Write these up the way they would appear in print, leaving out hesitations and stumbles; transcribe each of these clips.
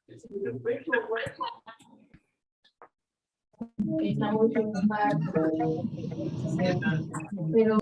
Está muy preocupada. Pero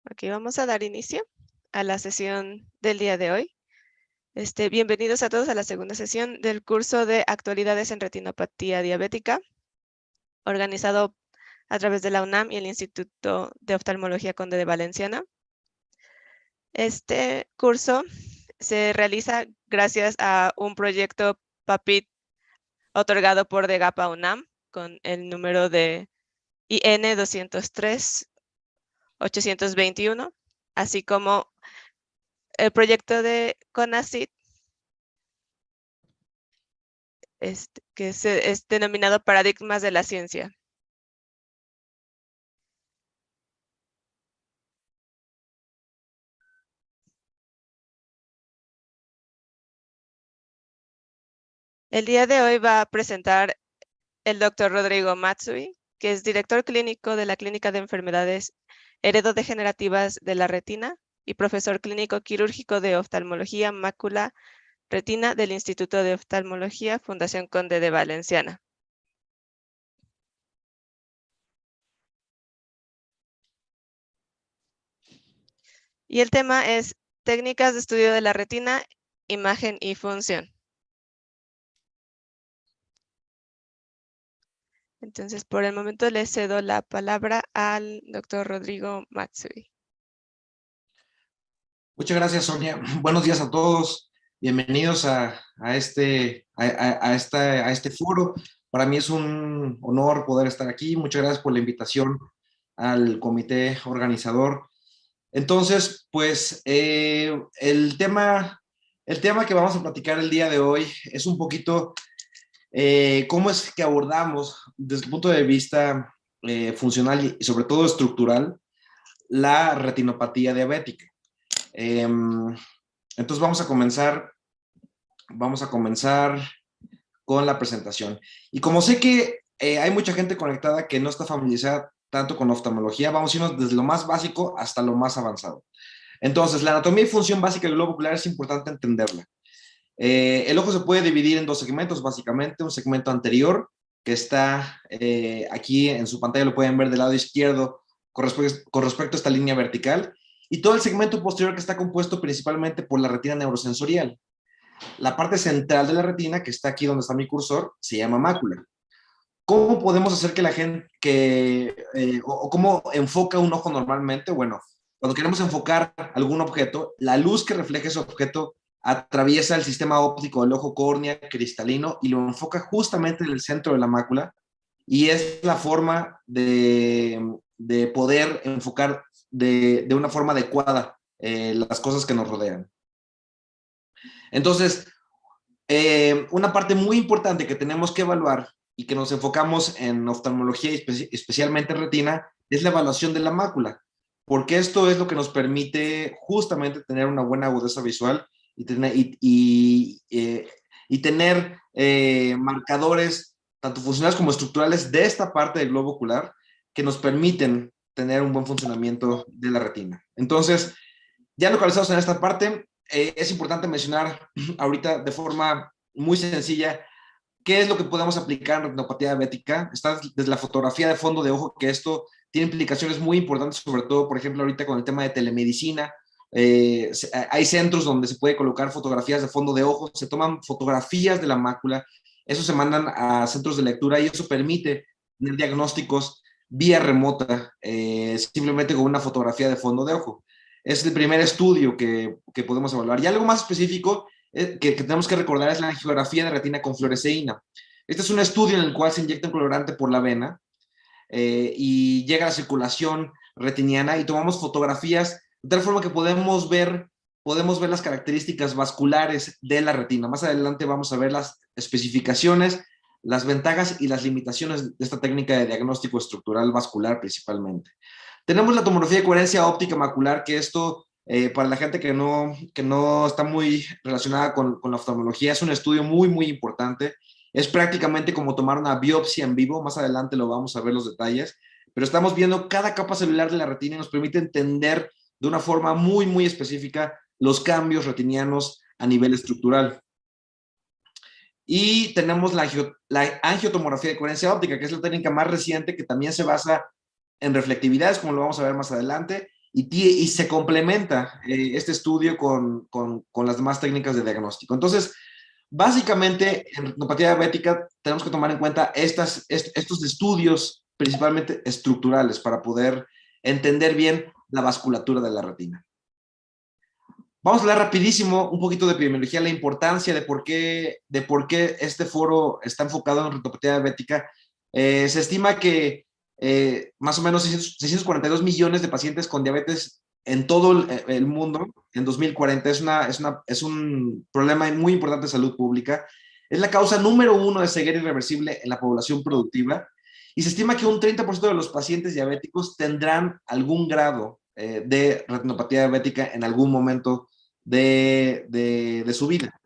Ok, vamos a dar inicio a la sesión del día de hoy. Bienvenidos a todos a la segunda sesión del curso de Actualidades en Retinopatía Diabética, organizado a través de la UNAM y el Instituto de Oftalmología Conde de Valenciana. Este curso se realiza gracias a un proyecto PAPIT otorgado por DEGAPA UNAM con el número de IN 203-821, así como el proyecto de CONACYT, que es denominado Paradigmas de la Ciencia. El día de hoy va a presentar el doctor Rodrigo Matsui, que es director clínico de la Clínica de Enfermedades Heredodegenerativas de la Retina y profesor clínico quirúrgico de Oftalmología Mácula Retina del Instituto de Oftalmología Fundación Conde de Valenciana. Y el tema es técnicas de estudio de la retina, imagen y función. Entonces, por el momento le cedo la palabra al doctor Rodrigo Matsui. Muchas gracias, Sonia. Buenos días a todos. Bienvenidos a este foro. Para mí es un honor poder estar aquí. Muchas gracias por la invitación al comité organizador. Entonces, pues el tema que vamos a platicar el día de hoy es un poquito cómo es que abordamos desde el punto de vista funcional y sobre todo estructural la retinopatía diabética. Entonces vamos a comenzar con la presentación. Y como sé que hay mucha gente conectada que no está familiarizada tanto con oftalmología, vamos a irnos desde lo más básico hasta lo más avanzado. Entonces, la anatomía y función básica del globo ocular es importante entenderla. El ojo se puede dividir en dos segmentos, básicamente. Un segmento anterior, que está aquí en su pantalla, lo pueden ver del lado izquierdo con respecto a esta línea vertical, y todo el segmento posterior que está compuesto principalmente por la retina neurosensorial. La parte central de la retina, que está aquí donde está mi cursor, se llama mácula. ¿Cómo podemos hacer que la gente, o cómo enfoca un ojo normalmente? Bueno, cuando queremos enfocar algún objeto, la luz que refleja ese objeto atraviesa el sistema óptico del ojo córnea cristalino y lo enfoca justamente en el centro de la mácula, y es la forma de poder enfocar de una forma adecuada las cosas que nos rodean. Entonces, una parte muy importante que tenemos que evaluar y que nos enfocamos en oftalmología y especialmente en retina es la evaluación de la mácula, porque esto es lo que nos permite justamente tener una buena agudeza visual y tener marcadores tanto funcionales como estructurales de esta parte del globo ocular que nos permiten tener un buen funcionamiento de la retina. Entonces, ya localizados en esta parte, es importante mencionar ahorita de forma muy sencilla qué es lo que podemos aplicar en retinopatía diabética. Está desde la fotografía de fondo de ojo, que esto tiene implicaciones muy importantes, sobre todo, por ejemplo, ahorita con el tema de telemedicina. Hay centros donde se puede colocar fotografías de fondo de ojo, se toman fotografías de la mácula, eso se mandan a centros de lectura y eso permite tener diagnósticos vía remota, simplemente con una fotografía de fondo de ojo. Es el primer estudio que podemos evaluar. Y algo más específico que tenemos que recordar es la angiografía de retina con fluoresceína. Este es un estudio en el cual se inyecta un colorante por la vena y llega a la circulación retiniana y tomamos fotografías de tal forma que podemos ver las características vasculares de la retina. Más adelante vamos a ver las especificaciones, las ventajas y las limitaciones de esta técnica de diagnóstico estructural vascular principalmente. Tenemos la tomografía de coherencia óptica macular, que esto, para la gente que no está muy relacionada con la oftalmología, es un estudio muy, muy importante. Es prácticamente como tomar una biopsia en vivo, más adelante lo vamos a ver los detalles, pero estamos viendo cada capa celular de la retina y nos permite entender de una forma muy, muy específica los cambios retinianos a nivel estructural. Y tenemos la angiotomografía de coherencia óptica, que es la técnica más reciente que también se basa en reflectividades, como lo vamos a ver más adelante, y se complementa este estudio con las demás técnicas de diagnóstico. Entonces, básicamente, en retinopatía diabética tenemos que tomar en cuenta estos estudios principalmente estructurales para poder entender bien la vasculatura de la retina. Vamos a hablar rapidísimo un poquito de epidemiología, la importancia de por qué este foro está enfocado en retinopatía diabética. Se estima que más o menos 642 millones de pacientes con diabetes en todo el mundo en 2040. Es un problema muy importante de salud pública. Es la causa número 1 de ceguera irreversible en la población productiva y se estima que un 30% de los pacientes diabéticos tendrán algún grado de retinopatía diabética en algún momento de su vida.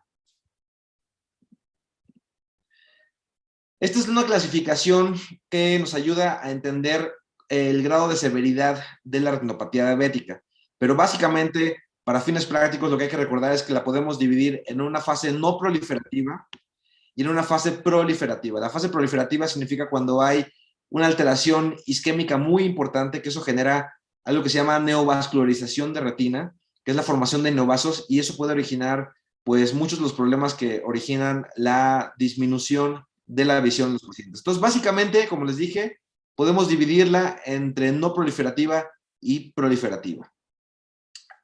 Esta es una clasificación que nos ayuda a entender el grado de severidad de la retinopatía diabética, pero básicamente, para fines prácticos, lo que hay que recordar es que la podemos dividir en una fase no proliferativa y en una fase proliferativa. La fase proliferativa significa cuando hay una alteración isquémica muy importante, que eso genera algo que se llama neovascularización de retina, que es la formación de neovasos, y eso puede originar pues muchos de los problemas que originan la disminución de la visión de los pacientes. Entonces, básicamente, como les dije, podemos dividirla entre no proliferativa y proliferativa.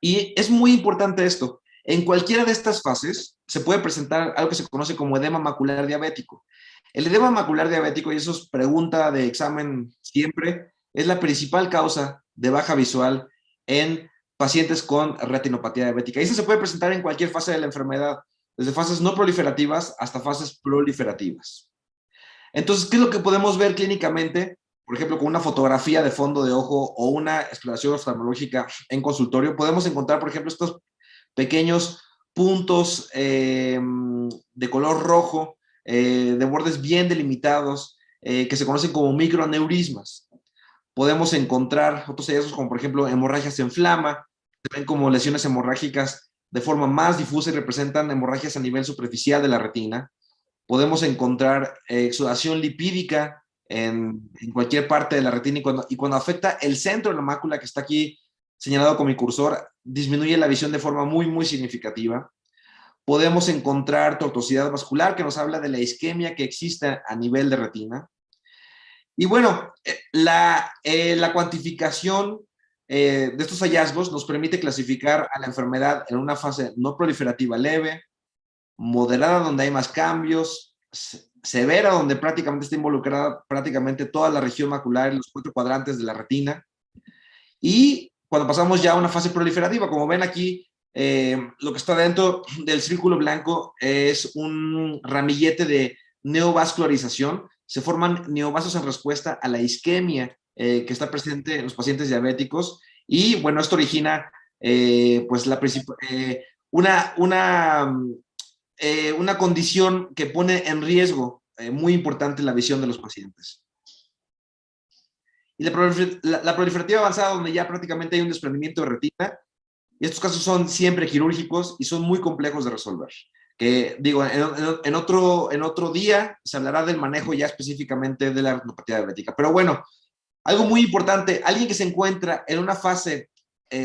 Y es muy importante esto. En cualquiera de estas fases se puede presentar algo que se conoce como edema macular diabético. El edema macular diabético, y eso es pregunta de examen siempre, es la principal causa de baja visual en pacientes con retinopatía diabética. Y eso se puede presentar en cualquier fase de la enfermedad, desde fases no proliferativas hasta fases proliferativas. Entonces, ¿qué es lo que podemos ver clínicamente? Por ejemplo, con una fotografía de fondo de ojo o una exploración oftalmológica en consultorio, podemos encontrar, por ejemplo, estos pequeños puntos de color rojo, de bordes bien delimitados, que se conocen como microaneurismas. Podemos encontrar otros hallazgos como, por ejemplo, hemorragias en flama, se ven como lesiones hemorrágicas de forma más difusa y representan hemorragias a nivel superficial de la retina. Podemos encontrar exudación lipídica en cualquier parte de la retina y cuando afecta el centro de la mácula, que está aquí señalado con mi cursor, disminuye la visión de forma muy, muy significativa. podemos encontrar tortuosidad vascular, que nos habla de la isquemia que existe a nivel de retina. Y bueno, la cuantificación de estos hallazgos nos permite clasificar a la enfermedad en una fase no proliferativa leve, moderada donde hay más cambios, severa donde prácticamente está involucrada prácticamente toda la región macular en los 4 cuadrantes de la retina, y cuando pasamos ya a una fase proliferativa, como ven aquí, lo que está dentro del círculo blanco es un ramillete de neovascularización. Se forman neovasos en respuesta a la isquemia que está presente en los pacientes diabéticos, y bueno, esto origina pues una condición que pone en riesgo muy importante la visión de los pacientes. Y la proliferativa avanzada, donde ya prácticamente hay un desprendimiento de retina, y estos casos son siempre quirúrgicos y son muy complejos de resolver. Que digo, en otro día se hablará del manejo ya específicamente de la retinopatía diabética. Pero bueno, algo muy importante, alguien que se encuentra en una fase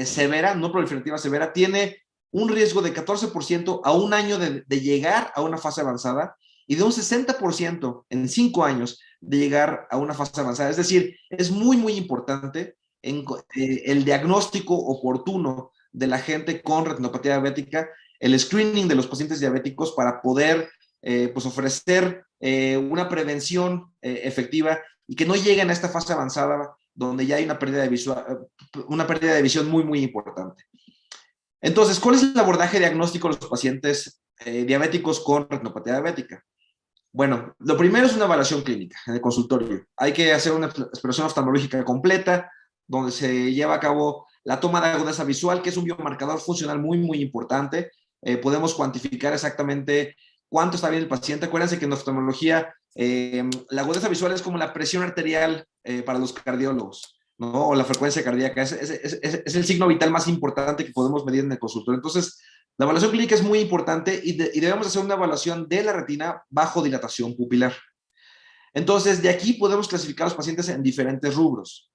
severa, no proliferativa severa, tiene un riesgo de 14% a un año de llegar a una fase avanzada, y de un 60% en 5 años de llegar a una fase avanzada. Es decir, es muy, muy importante el diagnóstico oportuno de la gente con retinopatía diabética, el screening de los pacientes diabéticos para poder pues ofrecer una prevención efectiva y que no lleguen a esta fase avanzada donde ya hay una pérdida de visión muy, muy importante. Entonces, ¿cuál es el abordaje diagnóstico de los pacientes diabéticos con retinopatía diabética? Bueno, lo primero es una evaluación clínica en el consultorio. Hay que hacer una exploración oftalmológica completa, donde se lleva a cabo la toma de agudeza visual, que es un biomarcador funcional muy, muy importante. Podemos cuantificar exactamente cuánto está bien el paciente. Acuérdense que en oftalmología la agudeza visual es como la presión arterial para los cardiólogos, ¿no? O la frecuencia cardíaca. Es el signo vital más importante que podemos medir en el consultorio. Entonces, la evaluación clínica es muy importante y debemos hacer una evaluación de la retina bajo dilatación pupilar. Entonces, de aquí podemos clasificar a los pacientes en diferentes rubros.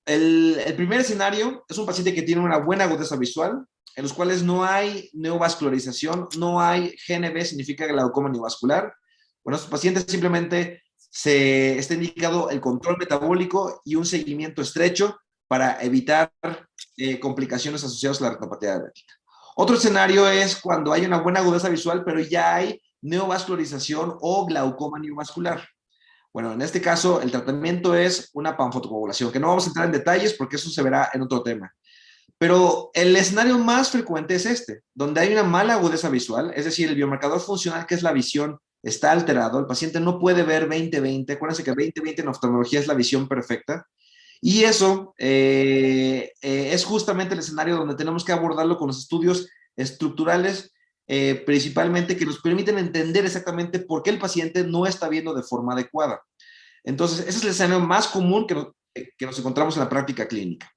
El primer escenario es un paciente que tiene una buena agudeza visual, en los cuales no hay neovascularización, no hay GNV, significa glaucoma neovascular. Bueno, estos pacientes simplemente está indicado el control metabólico y un seguimiento estrecho para evitar complicaciones asociadas a la retinopatía diabética. Otro escenario es cuando hay una buena agudeza visual, pero ya hay neovascularización o glaucoma neovascular. Bueno, en este caso, el tratamiento es una panfotocoagulación, que no vamos a entrar en detalles porque eso se verá en otro tema. Pero el escenario más frecuente es este, donde hay una mala agudeza visual, es decir, el biomarcador funcional, que es la visión, está alterado. El paciente no puede ver 20/20. Acuérdense que 20/20 en oftalmología es la visión perfecta. Y eso es justamente el escenario donde tenemos que abordarlo con los estudios estructurales, principalmente, que nos permiten entender exactamente por qué el paciente no está viendo de forma adecuada. Entonces, ese es el escenario más común que nos encontramos en la práctica clínica.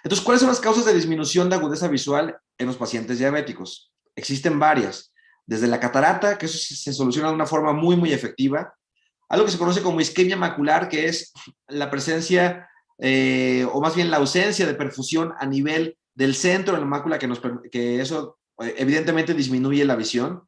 Entonces, ¿cuáles son las causas de disminución de agudeza visual en los pacientes diabéticos? Existen varias. Desde la catarata, que eso se soluciona de una forma muy, muy efectiva. Algo que se conoce como isquemia macular, que es la presencia, o más bien la ausencia de perfusión a nivel del centro de la mácula, que eso evidentemente disminuye la visión.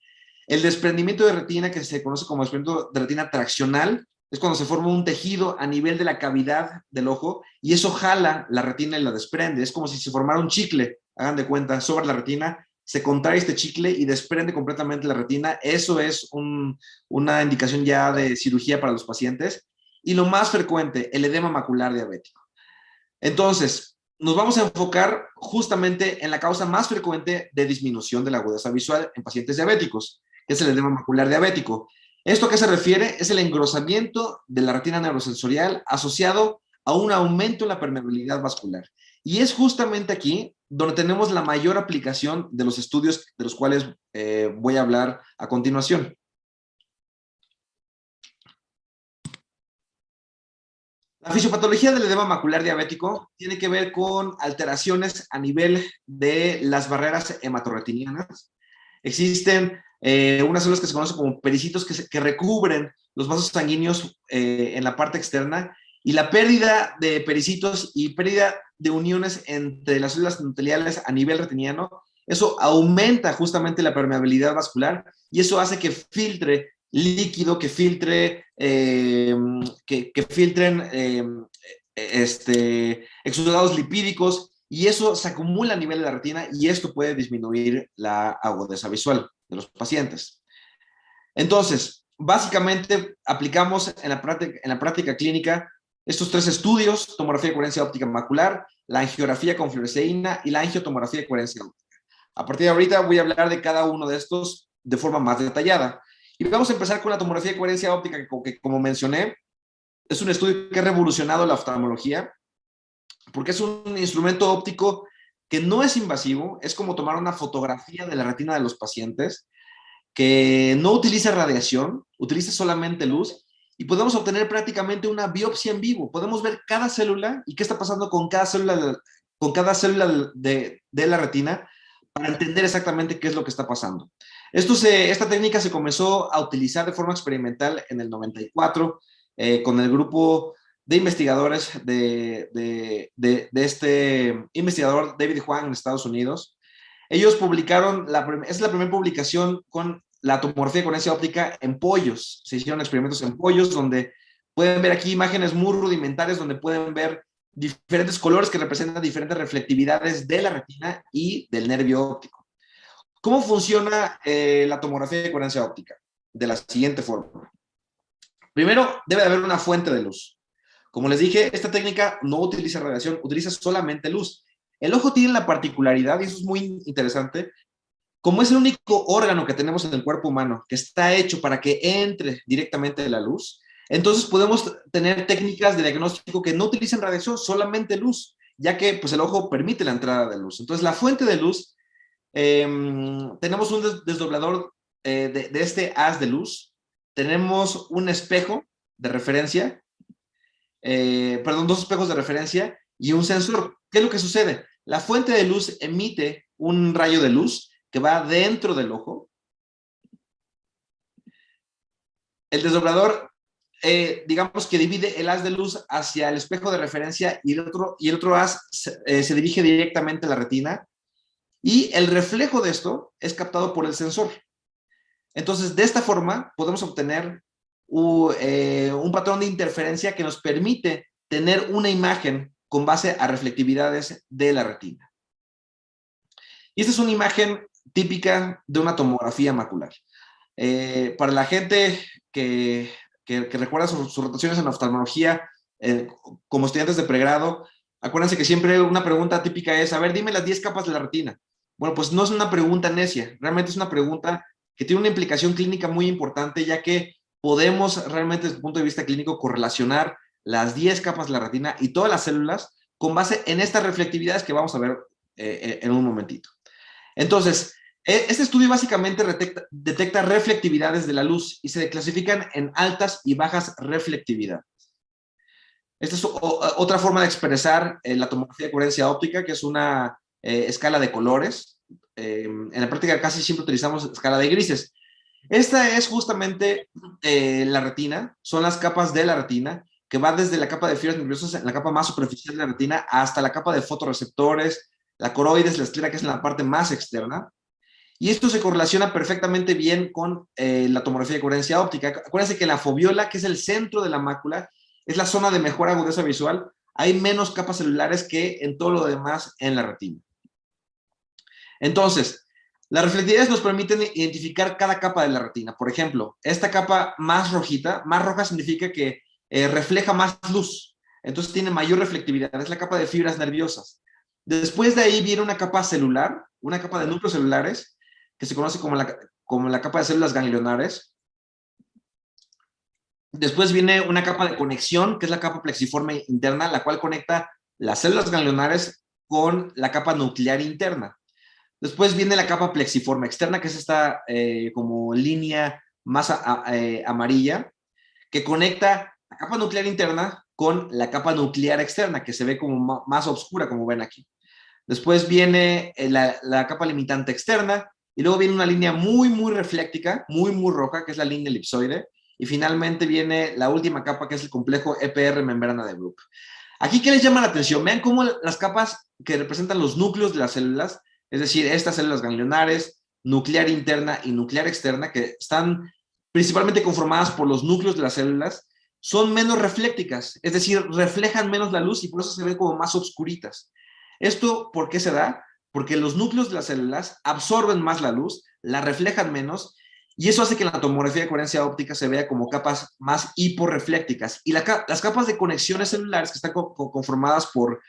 El desprendimiento de retina, que se conoce como desprendimiento de retina traccional, es cuando se forma un tejido a nivel de la cavidad del ojo y eso jala la retina y la desprende. Es como si se formara un chicle, hagan de cuenta, sobre la retina, se contrae este chicle y desprende completamente la retina. Eso es una indicación ya de cirugía para los pacientes. Y lo más frecuente, el edema macular diabético. Entonces, nos vamos a enfocar justamente en la causa más frecuente de disminución de la agudeza visual en pacientes diabéticos, que es el edema macular diabético. ¿Esto a qué se refiere? Es el engrosamiento de la retina neurosensorial asociado a un aumento en la permeabilidad vascular. Y es justamente aquí donde tenemos la mayor aplicación de los estudios de los cuales voy a hablar a continuación. La fisiopatología del edema macular diabético tiene que ver con alteraciones a nivel de las barreras hematorretinianas. Existen unas células que se conocen como pericitos que recubren los vasos sanguíneos en la parte externa, y la pérdida de pericitos y pérdida de uniones entre las células endoteliales a nivel retiniano Eso aumenta justamente la permeabilidad vascular y eso hace que filtre líquido, que filtre, que filtren exudados lipídicos, y eso se acumula a nivel de la retina y esto puede disminuir la agudeza visual de los pacientes. Entonces, básicamente aplicamos en la práctica clínica estos 3 estudios: tomografía de coherencia óptica macular, la angiografía con fluoresceína y la angiotomografía de coherencia óptica. A partir de ahorita voy a hablar de cada uno de estos de forma más detallada. Y vamos a empezar con la tomografía de coherencia óptica, que como mencioné, es un estudio que ha revolucionado la oftalmología, porque es un instrumento óptico que no es invasivo, es como tomar una fotografía de la retina de los pacientes, que no utiliza radiación, utiliza solamente luz, y podemos obtener prácticamente una biopsia en vivo. Podemos ver cada célula y qué está pasando con cada célula, de la retina, para entender exactamente qué es lo que está pasando. Esta técnica se comenzó a utilizar de forma experimental en el 94 con el grupo de investigadores de este investigador David Huang en Estados Unidos. Ellos publicaron, es la primera publicación con la tomografía de coherencia óptica en pollos. Se hicieron experimentos en pollos donde pueden ver aquí imágenes muy rudimentarias, donde pueden ver diferentes colores que representan diferentes reflectividades de la retina y del nervio óptico. ¿Cómo funciona la tomografía de coherencia óptica? De la siguiente forma. Primero, debe de haber una fuente de luz. Como les dije, esta técnica no utiliza radiación, utiliza solamente luz. El ojo tiene la particularidad, y eso es muy interesante, como es el único órgano que tenemos en el cuerpo humano que está hecho para que entre directamente la luz, entonces podemos tener técnicas de diagnóstico que no utilicen radiación, solamente luz, ya que pues, el ojo permite la entrada de luz. Entonces, la fuente de luz, tenemos un desdoblador de este haz de luz, tenemos un espejo de referencia, dos espejos de referencia y un sensor. ¿Qué es lo que sucede? La fuente de luz emite un rayo de luz que va dentro del ojo. El desdoblador, digamos que divide el haz de luz hacia el espejo de referencia y el otro haz se dirige directamente a la retina, y el reflejo de esto es captado por el sensor. Entonces, de esta forma podemos obtener un patrón de interferencia que nos permite tener una imagen con base a reflectividades de la retina. Y esta es una imagen típica de una tomografía macular. Para la gente que recuerda sus rotaciones en oftalmología, como estudiantes de pregrado, acuérdense que siempre una pregunta típica es: a ver, dime las 10 capas de la retina. Bueno, pues no es una pregunta necia, realmente es una pregunta que tiene una implicación clínica muy importante, ya que podemos realmente desde el punto de vista clínico correlacionar las 10 capas de la retina y todas las células con base en estas reflectividades que vamos a ver en un momentito. Entonces, este estudio básicamente detecta reflectividades de la luz y se clasifican en altas y bajas reflectividades. Esta es otra forma de expresar la tomografía de coherencia óptica, que es una escala de colores. En la práctica casi siempre utilizamos escala de grises. Esta es justamente la retina, son las capas de la retina, que va desde la capa de fibras nerviosas, en la capa más superficial de la retina, hasta la capa de fotorreceptores, la coroides, la esclera, que es en la parte más externa. Y esto se correlaciona perfectamente bien con la tomografía de coherencia óptica. Acuérdense que la foviola, que es el centro de la mácula, es la zona de mejor agudeza visual. Hay menos capas celulares que en todo lo demás en la retina. Entonces, las reflectividades nos permiten identificar cada capa de la retina. Por ejemplo, esta capa más roja significa que refleja más luz. Entonces tiene mayor reflectividad. Es la capa de fibras nerviosas. Después de ahí viene una capa celular, una capa de núcleos celulares, que se conoce como la capa de células ganglionares. Después viene una capa de conexión, que es la capa plexiforme interna, la cual conecta las células ganglionares con la capa nuclear interna. Después viene la capa plexiforme externa, que es esta como línea más amarilla, que conecta la capa nuclear interna con la capa nuclear externa, que se ve como más oscura, como ven aquí. Después viene la capa limitante externa, y luego viene una línea muy, muy refléctica, muy, muy roja, que es la línea elipsoide. Y finalmente viene la última capa, que es el complejo EPR membrana de Bruch. Aquí, ¿qué les llama la atención? Vean cómo las capas que representan los núcleos de las células es decir, estas células ganglionares, nuclear interna y nuclear externa, que están principalmente conformadas por los núcleos de las células, son menos reflécticas, es decir, reflejan menos la luz y por eso se ven como más oscuritas. ¿Esto por qué se da? Porque los núcleos de las células absorben más la luz, la reflejan menos, y eso hace que la tomografía de coherencia óptica se vea como capas más hiporreflécticas. Y las capas de conexiones celulares que están conformadas por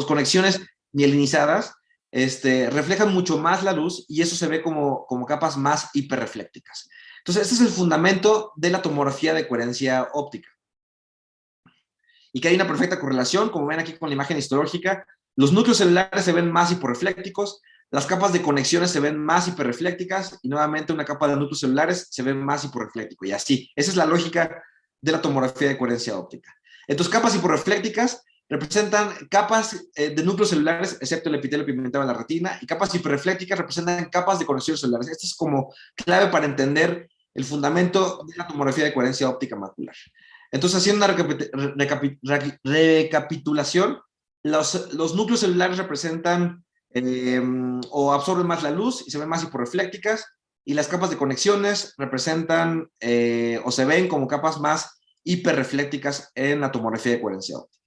conexiones mielinizadas, reflejan mucho más la luz y eso se ve como capas más hiperreflécticas. Entonces, este es el fundamento de la tomografía de coherencia óptica. Y que hay una perfecta correlación, como ven aquí con la imagen histológica, los núcleos celulares se ven más hiporreflécticos, las capas de conexiones se ven más hiperreflécticas y nuevamente una capa de núcleos celulares se ve más hiporrefléctico y así. Esa es la lógica de la tomografía de coherencia óptica. Entonces, capas hiporreflécticas representan capas de núcleos celulares, excepto el epitelio pigmentado de la retina, y capas hiperreflécticas representan capas de conexiones celulares. Esto es como clave para entender el fundamento de la tomografía de coherencia óptica macular. Entonces, haciendo una recapitulación, los núcleos celulares representan o absorben más la luz y se ven más hiporreflécticas, y las capas de conexiones representan o se ven como capas más hiperreflécticas en la tomografía de coherencia óptica.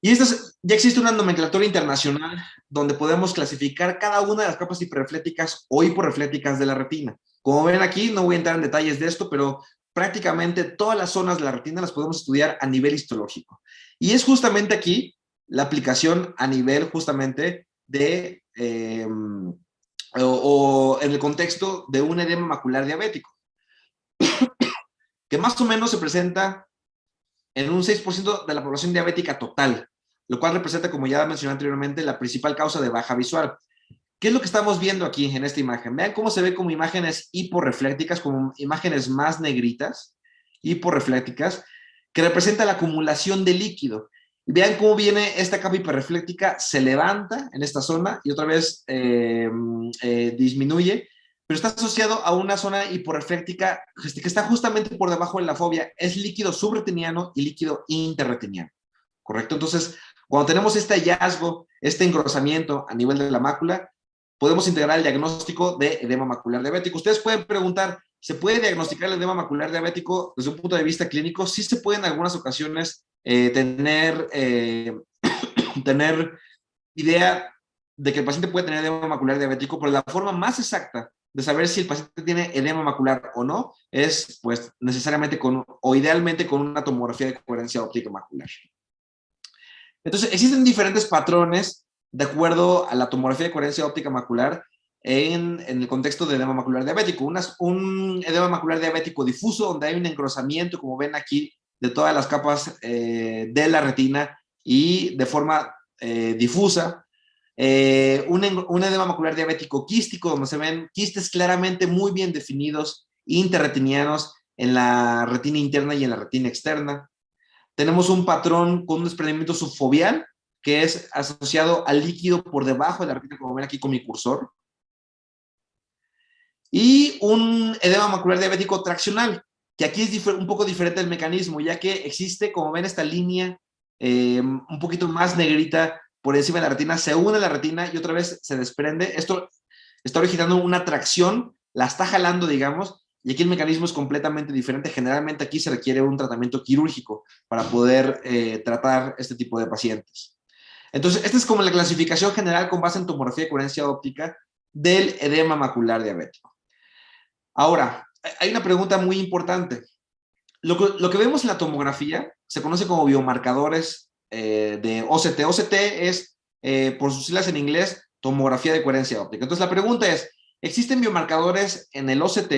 Y ya existe una nomenclatura internacional donde podemos clasificar cada una de las capas hiperreflécticas o hiporreflécticas de la retina. Como ven aquí, no voy a entrar en detalles de esto, pero prácticamente todas las zonas de la retina las podemos estudiar a nivel histológico. Y es justamente aquí la aplicación a nivel justamente de, o en el contexto de un edema macular diabético, que más o menos se presenta en un 6% de la población diabética total, lo cual representa, como ya mencioné anteriormente, la principal causa de baja visual. ¿Qué es lo que estamos viendo aquí en esta imagen? Vean cómo se ve como imágenes hiporreflécticas, como imágenes más negritas, hiporreflécticas, que representa la acumulación de líquido. Y vean cómo viene esta capa hiperrefléctica, se levanta en esta zona y otra vez disminuye, pero está asociado a una zona hiporrefléctica que está justamente por debajo de la fovea. Es líquido subretiniano y líquido interretiniano, ¿correcto? Entonces, cuando tenemos este hallazgo, este engrosamiento a nivel de la mácula, podemos integrar el diagnóstico de edema macular diabético. Ustedes pueden preguntar, ¿se puede diagnosticar el edema macular diabético desde un punto de vista clínico? Sí se puede en algunas ocasiones tener idea de que el paciente puede tener edema macular diabético, pero la forma más exacta de saber si el paciente tiene edema macular o no es, pues, necesariamente o idealmente con una tomografía de coherencia óptica macular. Entonces, existen diferentes patrones de acuerdo a la tomografía de coherencia óptica macular en el contexto de edema macular diabético. Un edema macular diabético difuso, donde hay un engrosamiento, como ven aquí, de todas las capas de la retina y de forma difusa. Un edema macular diabético quístico, donde se ven quistes claramente muy bien definidos, interretinianos, en la retina interna y en la retina externa. Tenemos un patrón con un desprendimiento subfoveal, que es asociado al líquido por debajo de la retina, como ven aquí con mi cursor. Y un edema macular diabético traccional, que aquí es un poco diferente el mecanismo, ya que existe, como ven, esta línea un poquito más negrita por encima de la retina, se une a la retina y otra vez se desprende. Esto está originando una tracción, la está jalando, digamos, y aquí el mecanismo es completamente diferente. Generalmente aquí se requiere un tratamiento quirúrgico para poder tratar este tipo de pacientes. Entonces, esta es como la clasificación general con base en tomografía de coherencia óptica del edema macular diabético. Ahora, hay una pregunta muy importante. Lo que vemos en la tomografía se conoce como biomarcadores de OCT. OCT es, por sus siglas en inglés, tomografía de coherencia óptica. Entonces, la pregunta es, ¿existen biomarcadores en el OCT,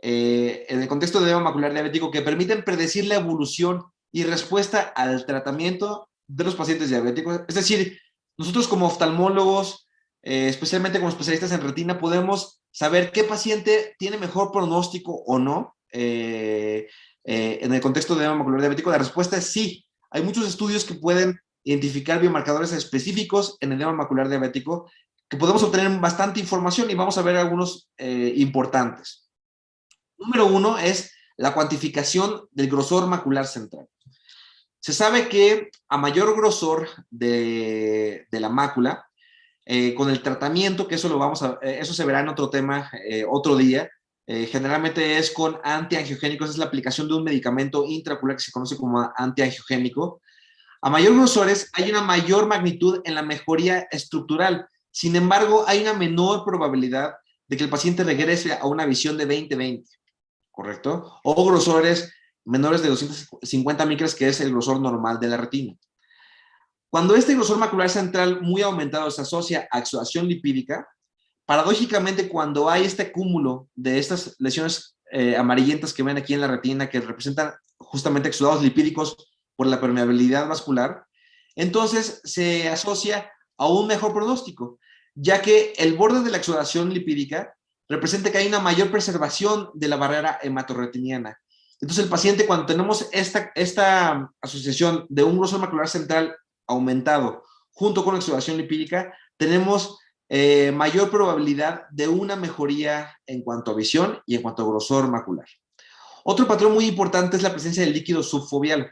en el contexto de edema macular diabético, que permiten predecir la evolución y respuesta al tratamiento de los pacientes diabéticos? Es decir, nosotros como oftalmólogos, especialmente como especialistas en retina, podemos saber qué paciente tiene mejor pronóstico o no en el contexto de edema macular diabético. La respuesta es sí. Hay muchos estudios que pueden identificar biomarcadores específicos en el edema macular diabético, que podemos obtener bastante información y vamos a ver algunos importantes. Número uno es la cuantificación del grosor macular central. Se sabe que a mayor grosor de la mácula, con el tratamiento, que eso lo vamos a, eso se verá en otro tema, otro día. Generalmente es con antiangiogénicos, es la aplicación de un medicamento intraocular que se conoce como antiangiogénico. A mayor grosores hay una mayor magnitud en la mejoría estructural. Sin embargo, hay una menor probabilidad de que el paciente regrese a una visión de 20/20, ¿correcto? O grosores menores de 250 micras, que es el grosor normal de la retina. Cuando este grosor macular central muy aumentado se asocia a exudación lipídica, paradójicamente, cuando hay este cúmulo de estas lesiones amarillentas que ven aquí en la retina, que representan justamente exudados lipídicos por la permeabilidad vascular, entonces se asocia a un mejor pronóstico, ya que el borde de la exudación lipídica representa que hay una mayor preservación de la barrera hematorretiniana. Entonces el paciente, cuando tenemos esta asociación de un grosor macular central aumentado junto con exudación lipídica, tenemos mayor probabilidad de una mejoría en cuanto a visión y en cuanto a grosor macular. Otro patrón muy importante es la presencia del líquido subfoveal,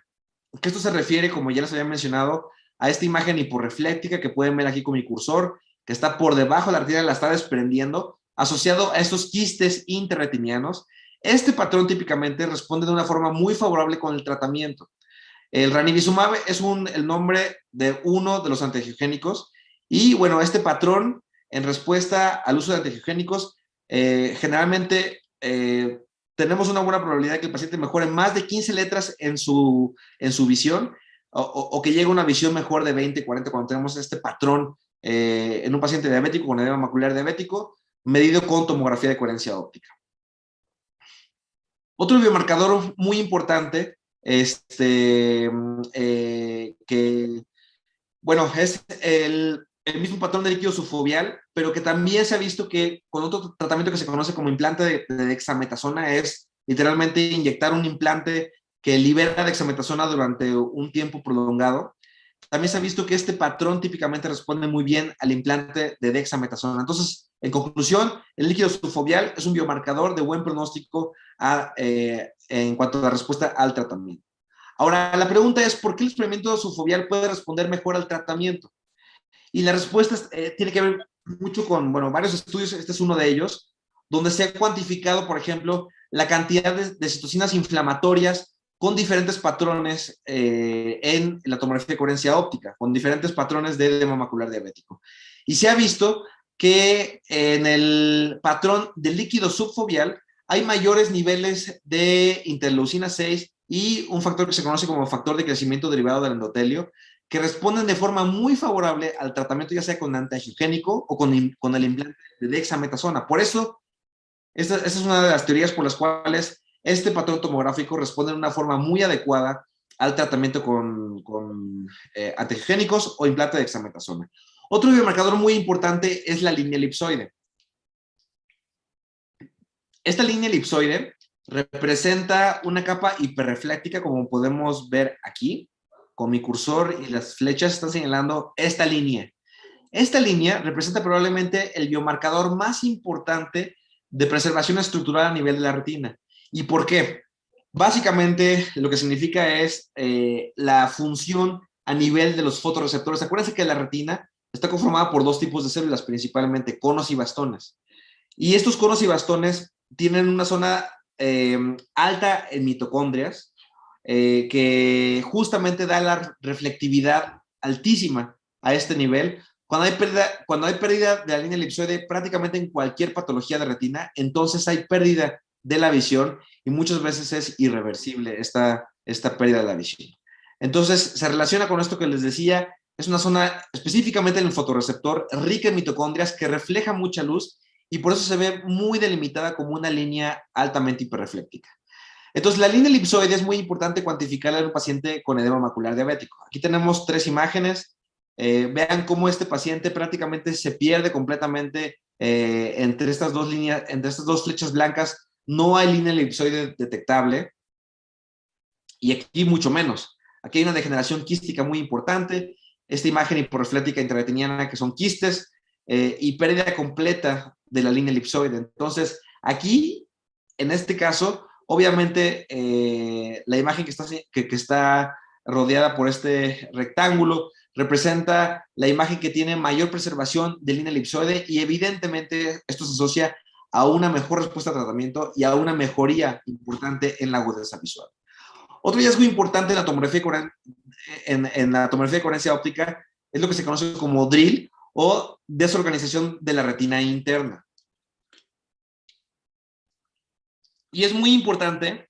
que esto se refiere, como ya les había mencionado, a esta imagen hiporrefléctica que pueden ver aquí con mi cursor, que está por debajo de la retina, la está desprendiendo, asociado a estos quistes interretinianos. Este patrón típicamente responde de una forma muy favorable con el tratamiento. El ranibizumab es el nombre de uno de los antiangiogénicos, y bueno, este patrón, en respuesta al uso de antiangiogénicos, generalmente tenemos una buena probabilidad de que el paciente mejore más de 15 letras en su visión, o que llegue a una visión mejor de 20, 40, cuando tenemos este patrón en un paciente diabético con edema macular diabético, medido con tomografía de coherencia óptica. Otro biomarcador muy importante, que, bueno, es el mismo patrón de líquido subfoveal, pero que también se ha visto que con otro tratamiento que se conoce como implante de dexametasona, es literalmente inyectar un implante que libera dexametasona durante un tiempo prolongado. También se ha visto que este patrón típicamente responde muy bien al implante de dexametasona. Entonces, en conclusión, el líquido subfoveal es un biomarcador de buen pronóstico en cuanto a la respuesta al tratamiento. Ahora, la pregunta es, ¿por qué el experimento subfoveal puede responder mejor al tratamiento? Y la respuesta tiene que ver mucho con, bueno, varios estudios, este es uno de ellos, donde se ha cuantificado, por ejemplo, la cantidad de citocinas inflamatorias con diferentes patrones en la tomografía de coherencia óptica, con diferentes patrones de edema macular diabético. Y se ha visto que en el patrón del líquido subfoveal hay mayores niveles de interleucina 6 y un factor que se conoce como factor de crecimiento derivado del endotelio, que responden de forma muy favorable al tratamiento, ya sea con antiangiogénico o con el implante de dexametasona. Por eso, esta es una de las teorías por las cuales este patrón tomográfico responde de una forma muy adecuada al tratamiento con antiangiogénicos o implante de dexametasona. Otro biomarcador muy importante es la línea elipsoide. Esta línea elipsoide representa una capa hiperrefléctica, como podemos ver aquí, con mi cursor y las flechas están señalando esta línea. Esta línea representa probablemente el biomarcador más importante de preservación estructural a nivel de la retina. ¿Y por qué? Básicamente lo que significa es la función a nivel de los fotorreceptores. Acuérdense que la retina está conformada por dos tipos de células, principalmente conos y bastones. Y estos conos y bastones tienen una zona alta en mitocondrias, que justamente da la reflectividad altísima a este nivel. Cuando hay pérdida de la línea elipsoide prácticamente en cualquier patología de retina, entonces hay pérdida de la visión y muchas veces es irreversible esta pérdida de la visión. Entonces se relaciona con esto que les decía, es una zona específicamente en el fotorreceptor rica en mitocondrias que refleja mucha luz y por eso se ve muy delimitada como una línea altamente hiperrefléctica. Entonces, la línea elipsoide es muy importante cuantificarla en un paciente con edema macular diabético. Aquí tenemos 3 imágenes. Vean cómo este paciente prácticamente se pierde completamente entre estas dos líneas, entre estas dos flechas blancas. No hay línea elipsoide detectable. Y aquí mucho menos. Aquí hay una degeneración quística muy importante. Esta imagen hiporreflética intraretiniana, que son quistes, y pérdida completa de la línea elipsoide. Entonces, aquí, en este caso, obviamente, la imagen que está rodeada por este rectángulo representa la imagen que tiene mayor preservación de línea elipsoide y evidentemente esto se asocia a una mejor respuesta al tratamiento y a una mejoría importante en la agudeza visual. Otro hallazgo importante en la tomografía de coherencia óptica es lo que se conoce como DRIL o desorganización de la retina interna. Y es muy importante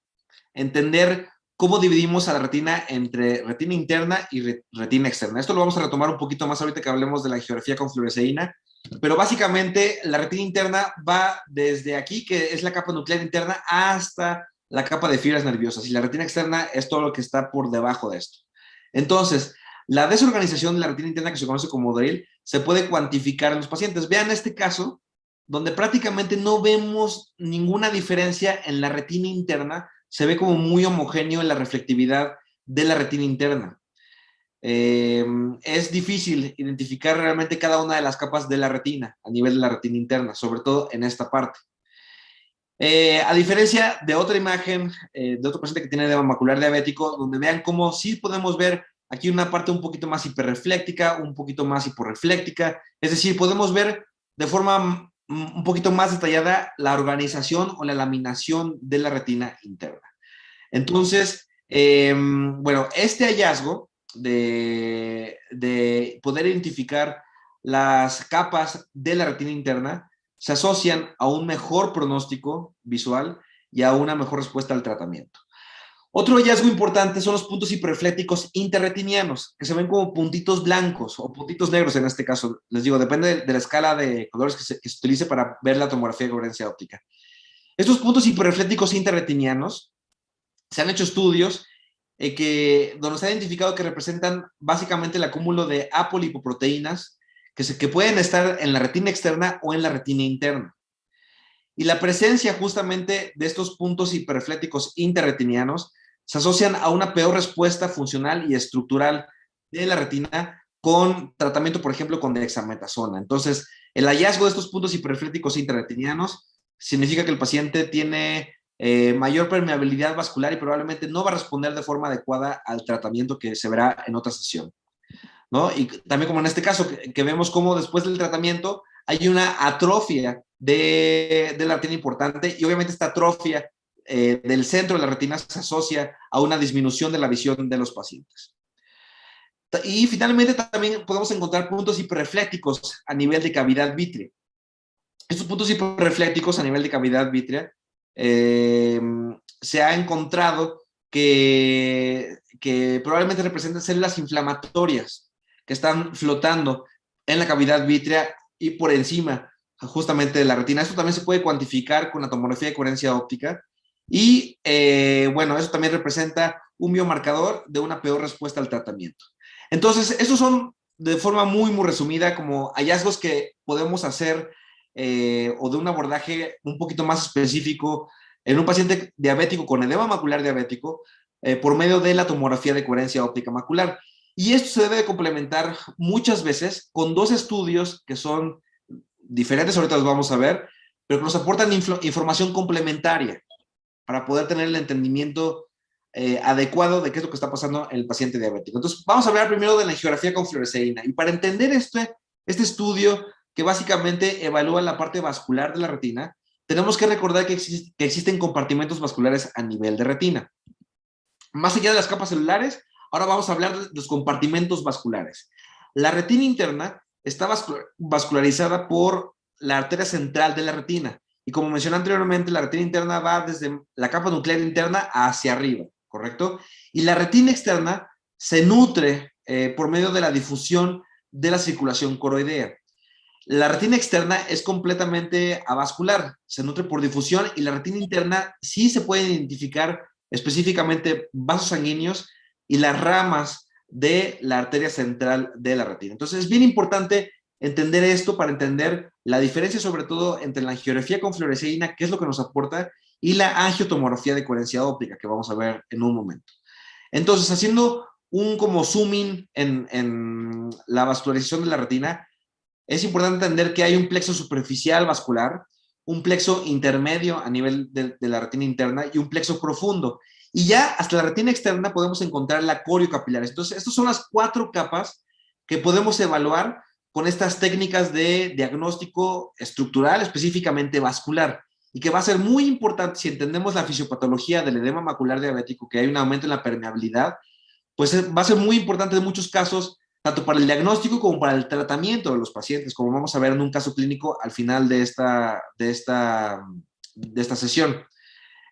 entender cómo dividimos a la retina entre retina interna y retina externa. Esto lo vamos a retomar un poquito más ahorita que hablemos de la angiografía con fluoresceína, pero básicamente la retina interna va desde aquí, que es la capa nuclear interna, hasta la capa de fibras nerviosas, y la retina externa es todo lo que está por debajo de esto. Entonces, la desorganización de la retina interna, que se conoce como DRIL, se puede cuantificar en los pacientes. Vean este caso, donde prácticamente no vemos ninguna diferencia en la retina interna, se ve como muy homogéneo en la reflectividad de la retina interna. Es difícil identificar realmente cada una de las capas de la retina a nivel de la retina interna, sobre todo en esta parte. A diferencia de otra imagen, de otro paciente que tiene edema macular diabético, donde vean cómo sí podemos ver aquí una parte un poquito más hiperrefléctica, un poquito más hiporrefléctica, es decir, podemos ver de forma un poquito más detallada la organización o la laminación de la retina interna. Entonces, bueno, este hallazgo de poder identificar las capas de la retina interna se asocian a un mejor pronóstico visual y a una mejor respuesta al tratamiento. Otro hallazgo importante son los puntos hiperreflécticos interretinianos, que se ven como puntitos blancos o puntitos negros en este caso. Les digo, depende de la escala de colores que se utilice para ver la tomografía de coherencia óptica. Estos puntos hiperreflécticos interretinianos se han hecho estudios donde se ha identificado que representan básicamente el acúmulo de apolipoproteínas que pueden estar en la retina externa o en la retina interna. Y la presencia justamente de estos puntos hiperreflécticos interretinianos se asocian a una peor respuesta funcional y estructural de la retina con tratamiento, por ejemplo, con dexametasona. Entonces, el hallazgo de estos puntos hiperreflécticos interretinianos significa que el paciente tiene mayor permeabilidad vascular y probablemente no va a responder de forma adecuada al tratamiento que se verá en otra sesión, ¿no? Y también como en este caso, que vemos cómo después del tratamiento hay una atrofia de la retina importante y obviamente esta atrofia del centro de la retina se asocia a una disminución de la visión de los pacientes. Y finalmente también podemos encontrar puntos hiperreflécticos a nivel de cavidad vítrea. Estos puntos hiperreflécticos a nivel de cavidad vítrea se ha encontrado que probablemente representan células inflamatorias que están flotando en la cavidad vítrea y por encima justamente de la retina. Esto también se puede cuantificar con la tomografía de coherencia óptica y bueno, eso también representa un biomarcador de una peor respuesta al tratamiento. Entonces, estos son de forma muy resumida como hallazgos que podemos hacer o de un abordaje un poquito más específico en un paciente diabético con edema macular diabético por medio de la tomografía de coherencia óptica macular. Y esto se debe de complementar muchas veces con dos estudios que son diferentes, ahorita los vamos a ver, pero que nos aportan información complementaria para poder tener el entendimiento adecuado de qué es lo que está pasando en el paciente diabético. Entonces, vamos a hablar primero de la angiografía con fluoresceína. Y para entender este estudio que básicamente evalúa la parte vascular de la retina, tenemos que recordar que existen compartimentos vasculares a nivel de retina. Más allá de las capas celulares, ahora vamos a hablar de los compartimentos vasculares. La retina interna está vascularizada por la arteria central de la retina. Y como mencioné anteriormente, la retina interna va desde la capa nuclear interna hacia arriba, ¿correcto? Y la retina externa se nutre por medio de la difusión de la circulación coroidea. La retina externa es completamente avascular, se nutre por difusión y la retina interna sí se pueden identificar específicamente vasos sanguíneos y las ramas de la arteria central de la retina. Entonces es bien importante entender esto para entender la diferencia sobre todo entre la angiografía con fluoresceína, que es lo que nos aporta, y la angiotomografía de coherencia óptica, que vamos a ver en un momento. Entonces, haciendo un como zooming en la vascularización de la retina, es importante entender que hay un plexo superficial vascular, un plexo intermedio a nivel de la retina interna y un plexo profundo. Y ya hasta la retina externa podemos encontrar la coriocapilares. Entonces, estas son las 4 capas que podemos evaluar con estas técnicas de diagnóstico estructural, específicamente vascular, y que va a ser muy importante si entendemos la fisiopatología del edema macular diabético, que hay un aumento en la permeabilidad, pues va a ser muy importante en muchos casos, tanto para el diagnóstico como para el tratamiento de los pacientes, como vamos a ver en un caso clínico al final de esta sesión.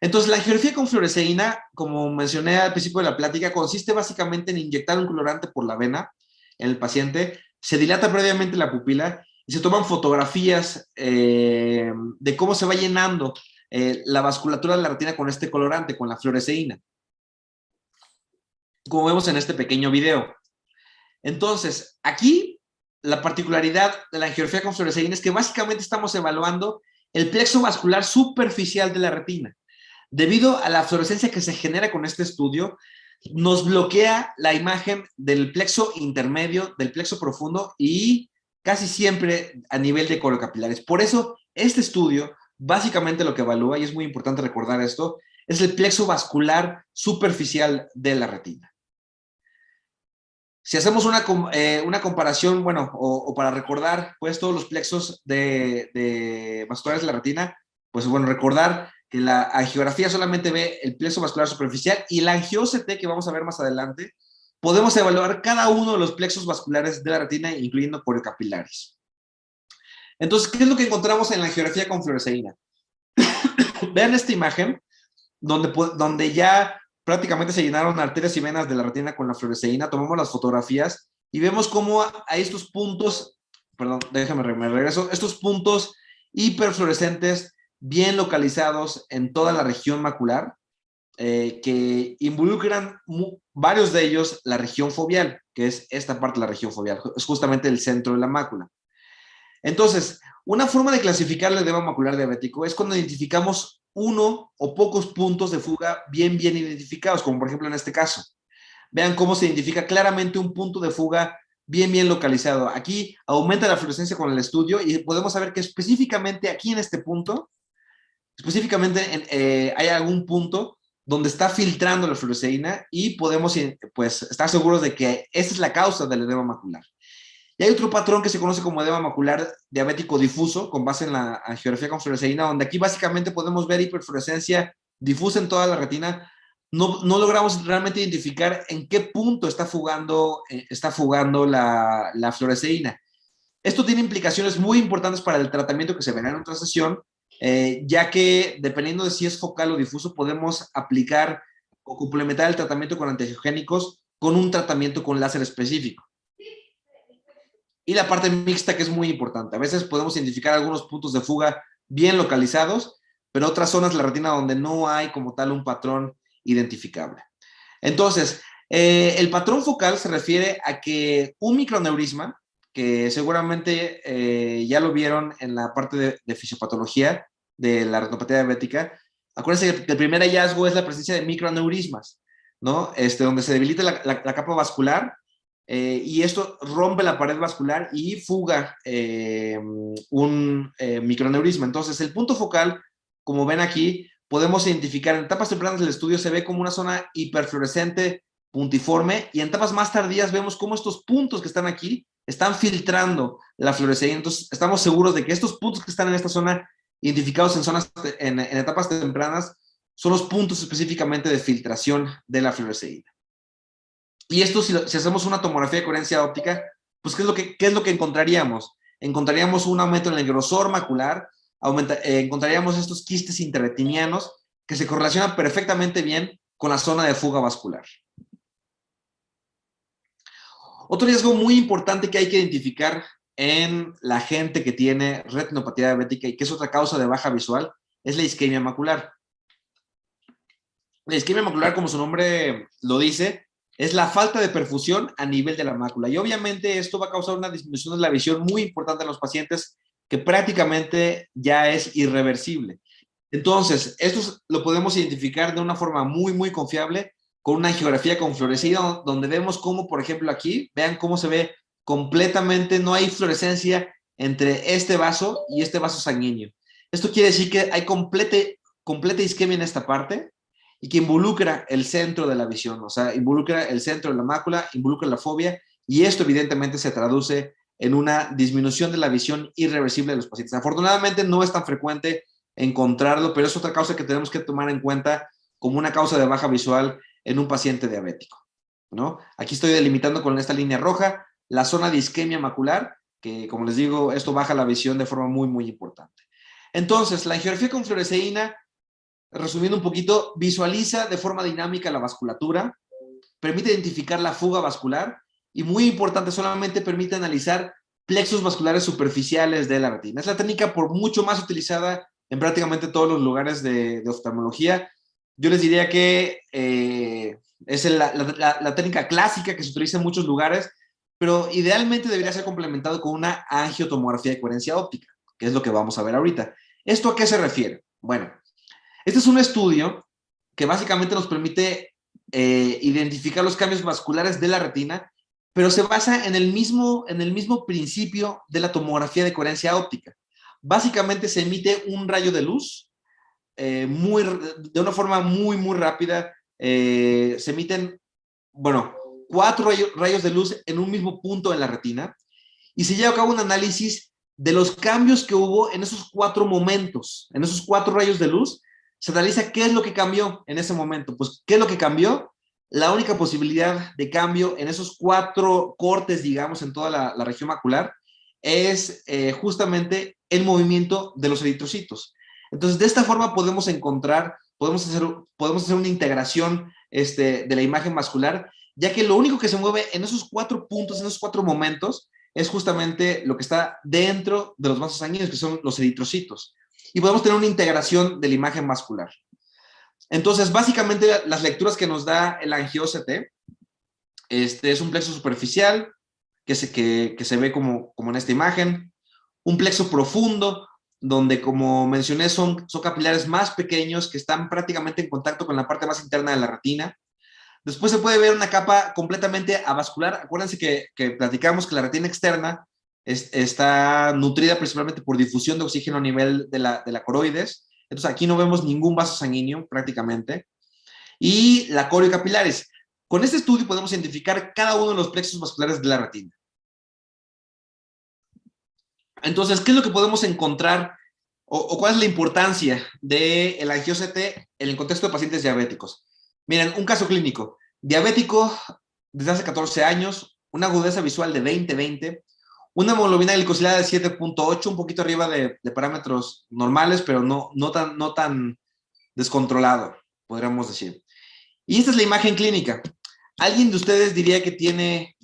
Entonces, la angiografía con fluoresceína, como mencioné al principio de la plática, consiste básicamente en inyectar un colorante por la vena en el paciente, se dilata previamente la pupila y se toman fotografías de cómo se va llenando la vasculatura de la retina con este colorante, con la fluoresceína, como vemos en este pequeño video. Entonces, aquí la particularidad de la angiografía con fluoresceína es que básicamente estamos evaluando el plexo vascular superficial de la retina. Debido a la fluorescencia que se genera con este estudio, nos bloquea la imagen del plexo intermedio, del plexo profundo y casi siempre a nivel de coriocapilares. Por eso, este estudio básicamente lo que evalúa, y es muy importante recordar esto, es el plexo vascular superficial de la retina. Si hacemos una comparación, bueno, o para recordar pues todos los plexos vasculares de la retina, pues bueno, recordar que la angiografía solamente ve el plexo vascular superficial y la angio-OCT, que vamos a ver más adelante, podemos evaluar cada uno de los plexos vasculares de la retina, incluyendo coriocapilares. Entonces, ¿qué es lo que encontramos en la angiografía con fluoresceína? Vean esta imagen, donde ya prácticamente se llenaron arterias y venas de la retina con la fluoresceína, tomamos las fotografías y vemos cómo hay estos puntos, perdón, me regreso, estos puntos hiperfluorescentes bien localizados en toda la región macular, que involucran varios de ellos la región foveal, que es esta parte de la región foveal, es justamente el centro de la mácula. Entonces, una forma de clasificar el edema macular diabético es cuando identificamos uno o pocos puntos de fuga bien identificados, como por ejemplo en este caso. Vean cómo se identifica claramente un punto de fuga bien localizado. Aquí aumenta la fluorescencia con el estudio y podemos saber que específicamente aquí en este punto, hay algún punto donde está filtrando la fluoresceína y podemos pues, estar seguros de que esa es la causa del edema macular. Y hay otro patrón que se conoce como edema macular diabético difuso, con base en la angiografía con fluoresceína, donde aquí básicamente podemos ver hiperfluorescencia difusa en toda la retina. No logramos realmente identificar en qué punto está fugando la fluoresceína. Esto tiene implicaciones muy importantes para el tratamiento que se verá en otra sesión, ya que dependiendo de si es focal o difuso, podemos aplicar o complementar el tratamiento con antiangiogénicos con un tratamiento con láser específico. Y la parte mixta, que es muy importante. A veces podemos identificar algunos puntos de fuga bien localizados, pero otras zonas de la retina donde no hay como tal un patrón identificable. Entonces, el patrón focal se refiere a que un microneurisma, que seguramente ya lo vieron en la parte de fisiopatología de la retinopatía diabética, acuérdense que el primer hallazgo es la presencia de microneurismas, ¿no? Donde se debilita la capa vascular, y esto rompe la pared vascular y fuga un microneurisma. Entonces, el punto focal, como ven aquí, podemos identificar en etapas tempranas del estudio, se ve como una zona hiperfluorescente puntiforme, y en etapas más tardías vemos cómo estos puntos que están aquí están filtrando la fluoresceína. Entonces, estamos seguros de que estos puntos que están en esta zona, identificados en etapas tempranas, son los puntos específicamente de filtración de la fluoresceína. Y esto, si hacemos una tomografía de coherencia óptica, pues ¿qué es lo que encontraríamos? Encontraríamos un aumento en el grosor macular, encontraríamos estos quistes interretinianos que se correlacionan perfectamente bien con la zona de fuga vascular. Otro riesgo muy importante que hay que identificar en la gente que tiene retinopatía diabética y que es otra causa de baja visual es la isquemia macular. La isquemia macular, como su nombre lo dice, es la falta de perfusión a nivel de la mácula. Y obviamente esto va a causar una disminución de la visión muy importante en los pacientes que prácticamente ya es irreversible. Entonces, esto lo podemos identificar de una forma muy confiable con una angiografía con fluoresceína, donde vemos cómo, por ejemplo, aquí, vean cómo se ve completamente, no hay fluorescencia entre este vaso y este vaso sanguíneo. Esto quiere decir que hay completa isquemia en esta parte y que involucra el centro de la visión, o sea, involucra el centro de la mácula, involucra la fovea, y esto evidentemente se traduce en una disminución de la visión irreversible de los pacientes. Afortunadamente no es tan frecuente encontrarlo, pero es otra causa que tenemos que tomar en cuenta como una causa de baja visual en un paciente diabético, ¿no? Aquí estoy delimitando con esta línea roja la zona de isquemia macular, que como les digo, esto baja la visión de forma muy, muy importante. Entonces, la angiografía con fluoresceína, resumiendo un poquito, visualiza de forma dinámica la vasculatura, permite identificar la fuga vascular y, muy importante, solamente permite analizar plexos vasculares superficiales de la retina. Es la técnica por mucho más utilizada en prácticamente todos los lugares de oftalmología. Yo les diría que es la técnica clásica que se utiliza en muchos lugares, pero idealmente debería ser complementado con una angiotomografía de coherencia óptica, que es lo que vamos a ver ahorita. ¿Esto a qué se refiere? Bueno, este es un estudio que básicamente nos permite identificar los cambios vasculares de la retina, pero se basa en el mismo principio de la tomografía de coherencia óptica. Básicamente se emite un rayo de luz de una forma muy, muy rápida. Se emiten, bueno, 4 rayos de luz en un mismo punto en la retina y se lleva a cabo un análisis de los cambios que hubo en esos 4 momentos, en esos 4 rayos de luz. Se analiza qué es lo que cambió en ese momento. Pues, ¿qué es lo que cambió? La única posibilidad de cambio en esos 4 cortes, digamos, en toda la región macular, es justamente el movimiento de los eritrocitos. Entonces, de esta forma podemos hacer una integración de la imagen vascular, ya que lo único que se mueve en esos 4 puntos, en esos 4 momentos, es justamente lo que está dentro de los vasos sanguíneos, que son los eritrocitos. Y podemos tener una integración de la imagen vascular. Entonces, básicamente, las lecturas que nos da el angio-OCT, es un plexo superficial, que se ve como en esta imagen, un plexo profundo, donde, como mencioné, son capilares más pequeños que están prácticamente en contacto con la parte más interna de la retina. Después se puede ver una capa completamente avascular. Acuérdense que platicamos que la retina externa está nutrida principalmente por difusión de oxígeno a nivel de la coroides. Entonces aquí no vemos ningún vaso sanguíneo prácticamente. Y la coriocapilaris. Con este estudio podemos identificar cada uno de los plexos vasculares de la retina. Entonces, ¿qué es lo que podemos encontrar o cuál es la importancia del angio-OCT en el contexto de pacientes diabéticos? Miren, un caso clínico. Diabético desde hace 14 años, una agudeza visual de 20/20, una hemoglobina glicosilada de 7.8, un poquito arriba de parámetros normales, pero no tan descontrolado, podríamos decir. Y esta es la imagen clínica. ¿Alguien de ustedes diría que tiene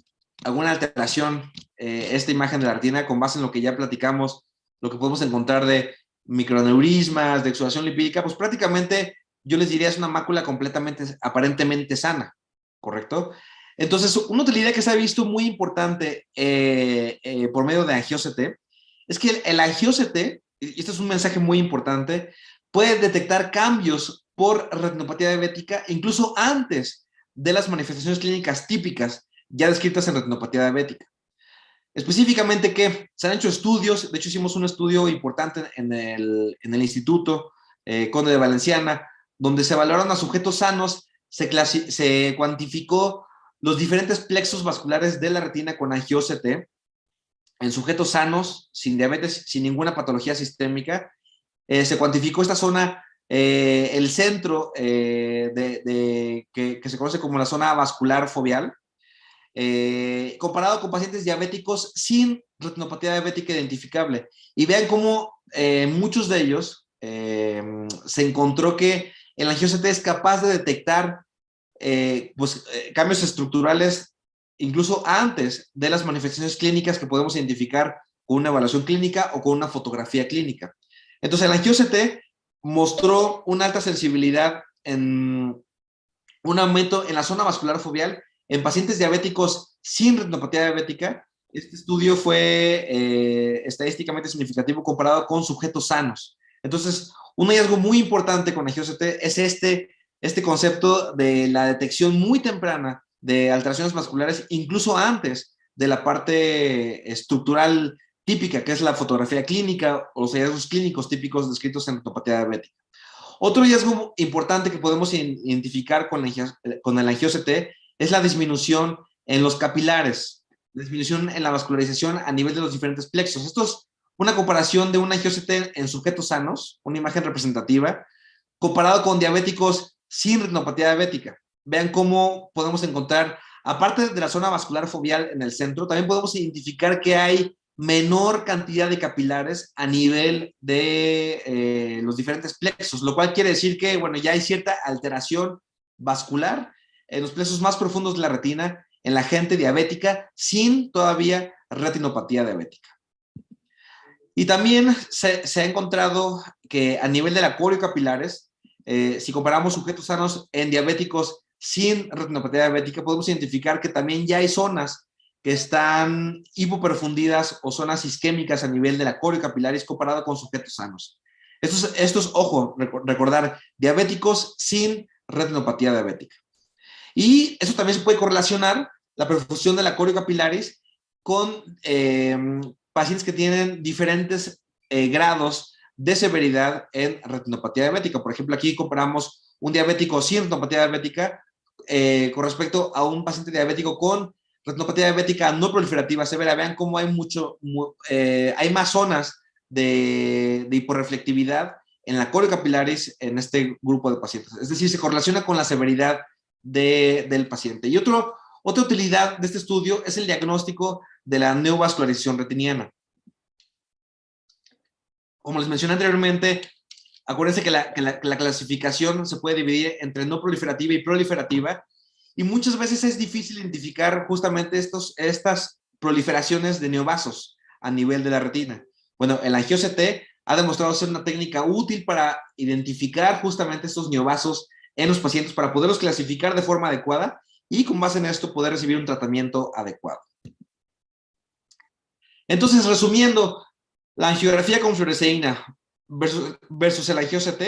alguna alteración esta imagen de la retina con base en lo que ya platicamos, lo que podemos encontrar de microaneurismas, de exudación lipídica? Pues prácticamente yo les diría es una mácula aparentemente sana, ¿correcto? Entonces, una utilidad que se ha visto muy importante por medio de angio-OCT es que el angio-OCT, y este es un mensaje muy importante, puede detectar cambios por retinopatía diabética incluso antes de las manifestaciones clínicas típicas ya descritas en retinopatía diabética. Específicamente, ¿qué? Se han hecho estudios, de hecho hicimos un estudio importante en el Instituto Conde de Valenciana, donde se evaluaron a sujetos sanos, se cuantificó los diferentes plexos vasculares de la retina con angio-OCT en sujetos sanos, sin diabetes, sin ninguna patología sistémica. Se cuantificó esta zona, el centro que se conoce como la zona vascular foveal, comparado con pacientes diabéticos sin retinopatía diabética identificable. Y vean cómo muchos de ellos se encontró que el angio-OCT es capaz de detectar cambios estructurales incluso antes de las manifestaciones clínicas que podemos identificar con una evaluación clínica o con una fotografía clínica. Entonces, el angio-OCT mostró una alta sensibilidad en un aumento en la zona vascular foveal en pacientes diabéticos sin retinopatía diabética. Este estudio fue estadísticamente significativo comparado con sujetos sanos. Entonces, un hallazgo muy importante con angio-OCT es este concepto de la detección muy temprana de alteraciones vasculares, incluso antes de la parte estructural típica, que es la fotografía clínica o los hallazgos clínicos típicos descritos en retinopatía diabética. Otro hallazgo importante que podemos identificar con el angio-OCT es la disminución en los capilares. la disminución en la vascularización a nivel de los diferentes plexos. Esto es una comparación de una angioct en sujetos sanos, una imagen representativa, comparado con diabéticos sin retinopatía diabética. Vean cómo podemos encontrar, aparte de la zona vascular foveal en el centro, también podemos identificar que hay menor cantidad de capilares a nivel de los diferentes plexos, lo cual quiere decir que, bueno, ya hay cierta alteración vascular en los plexos más profundos de la retina en la gente diabética sin todavía retinopatía diabética. Y también se ha encontrado que a nivel de la coriocapilares, si comparamos sujetos sanos en diabéticos sin retinopatía diabética, podemos identificar que también ya hay zonas que están hipoperfundidas o zonas isquémicas a nivel de la coriocapilaris comparado con sujetos sanos. Esto es, ojo, recordar, diabéticos sin retinopatía diabética. Y eso también se puede correlacionar, la perfusión de la coriocapilaris, con pacientes que tienen diferentes grados de severidad en retinopatía diabética. Por ejemplo, aquí comparamos un diabético sin retinopatía diabética con respecto a un paciente diabético con retinopatía diabética no proliferativa severa. Vean cómo hay hay más zonas de hiporreflectividad en la coriocapilaris en este grupo de pacientes. Es decir, se correlaciona con la severidad del paciente. Y otra utilidad de este estudio es el diagnóstico de la neovascularización retiniana. Como les mencioné anteriormente, acuérdense que la clasificación se puede dividir entre no proliferativa y proliferativa, y muchas veces es difícil identificar justamente estas proliferaciones de neovasos a nivel de la retina. Bueno, el angio-CT ha demostrado ser una técnica útil para identificar justamente estos neovasos en los pacientes, para poderlos clasificar de forma adecuada y con base en esto poder recibir un tratamiento adecuado. Entonces, resumiendo, la angiografía con fluoresceína versus el angio-CT,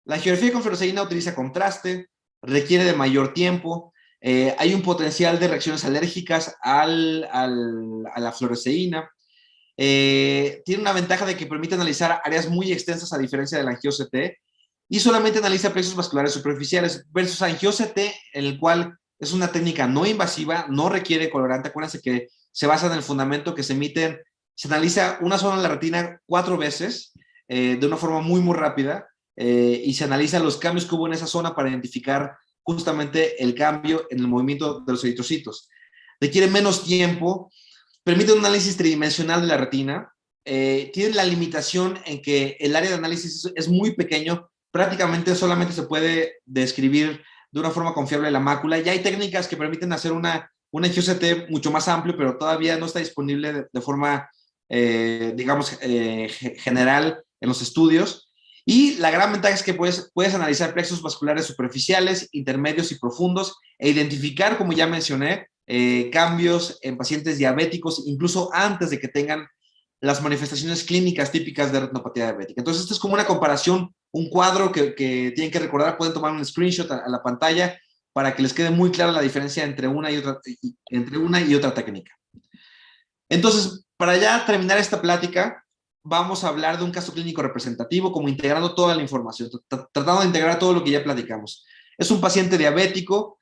la angiografía con fluoresceína utiliza contraste, requiere de mayor tiempo, hay un potencial de reacciones alérgicas a la fluoresceína, tiene una ventaja de que permite analizar áreas muy extensas a diferencia del angio-CT y solamente analiza plexos vasculares superficiales versus angio-CT, en el cual es una técnica no invasiva, no requiere colorante. Acuérdense que se basa en el fundamento que se analiza una zona de la retina 4 veces de una forma muy, muy rápida y se analizan los cambios que hubo en esa zona para identificar justamente el cambio en el movimiento de los eritrocitos. Requiere menos tiempo, permite un análisis tridimensional de la retina, tiene la limitación en que el área de análisis es muy pequeño, prácticamente solamente se puede describir de una forma confiable la mácula. Ya hay técnicas que permiten hacer un angio-CT mucho más amplio, pero todavía no está disponible de forma, digamos, general en los estudios. Y la gran ventaja es que puedes analizar plexos vasculares superficiales, intermedios y profundos e identificar, como ya mencioné, cambios en pacientes diabéticos, incluso antes de que tengan las manifestaciones clínicas típicas de retinopatía diabética. Entonces, esto es como una comparación, un cuadro que tienen que recordar. Pueden tomar un screenshot a la pantalla para que les quede muy clara la diferencia entre una y otra técnica. Entonces, para ya terminar esta plática, vamos a hablar de un caso clínico representativo, como integrando toda la información, tratando de integrar todo lo que ya platicamos. Es un paciente diabético,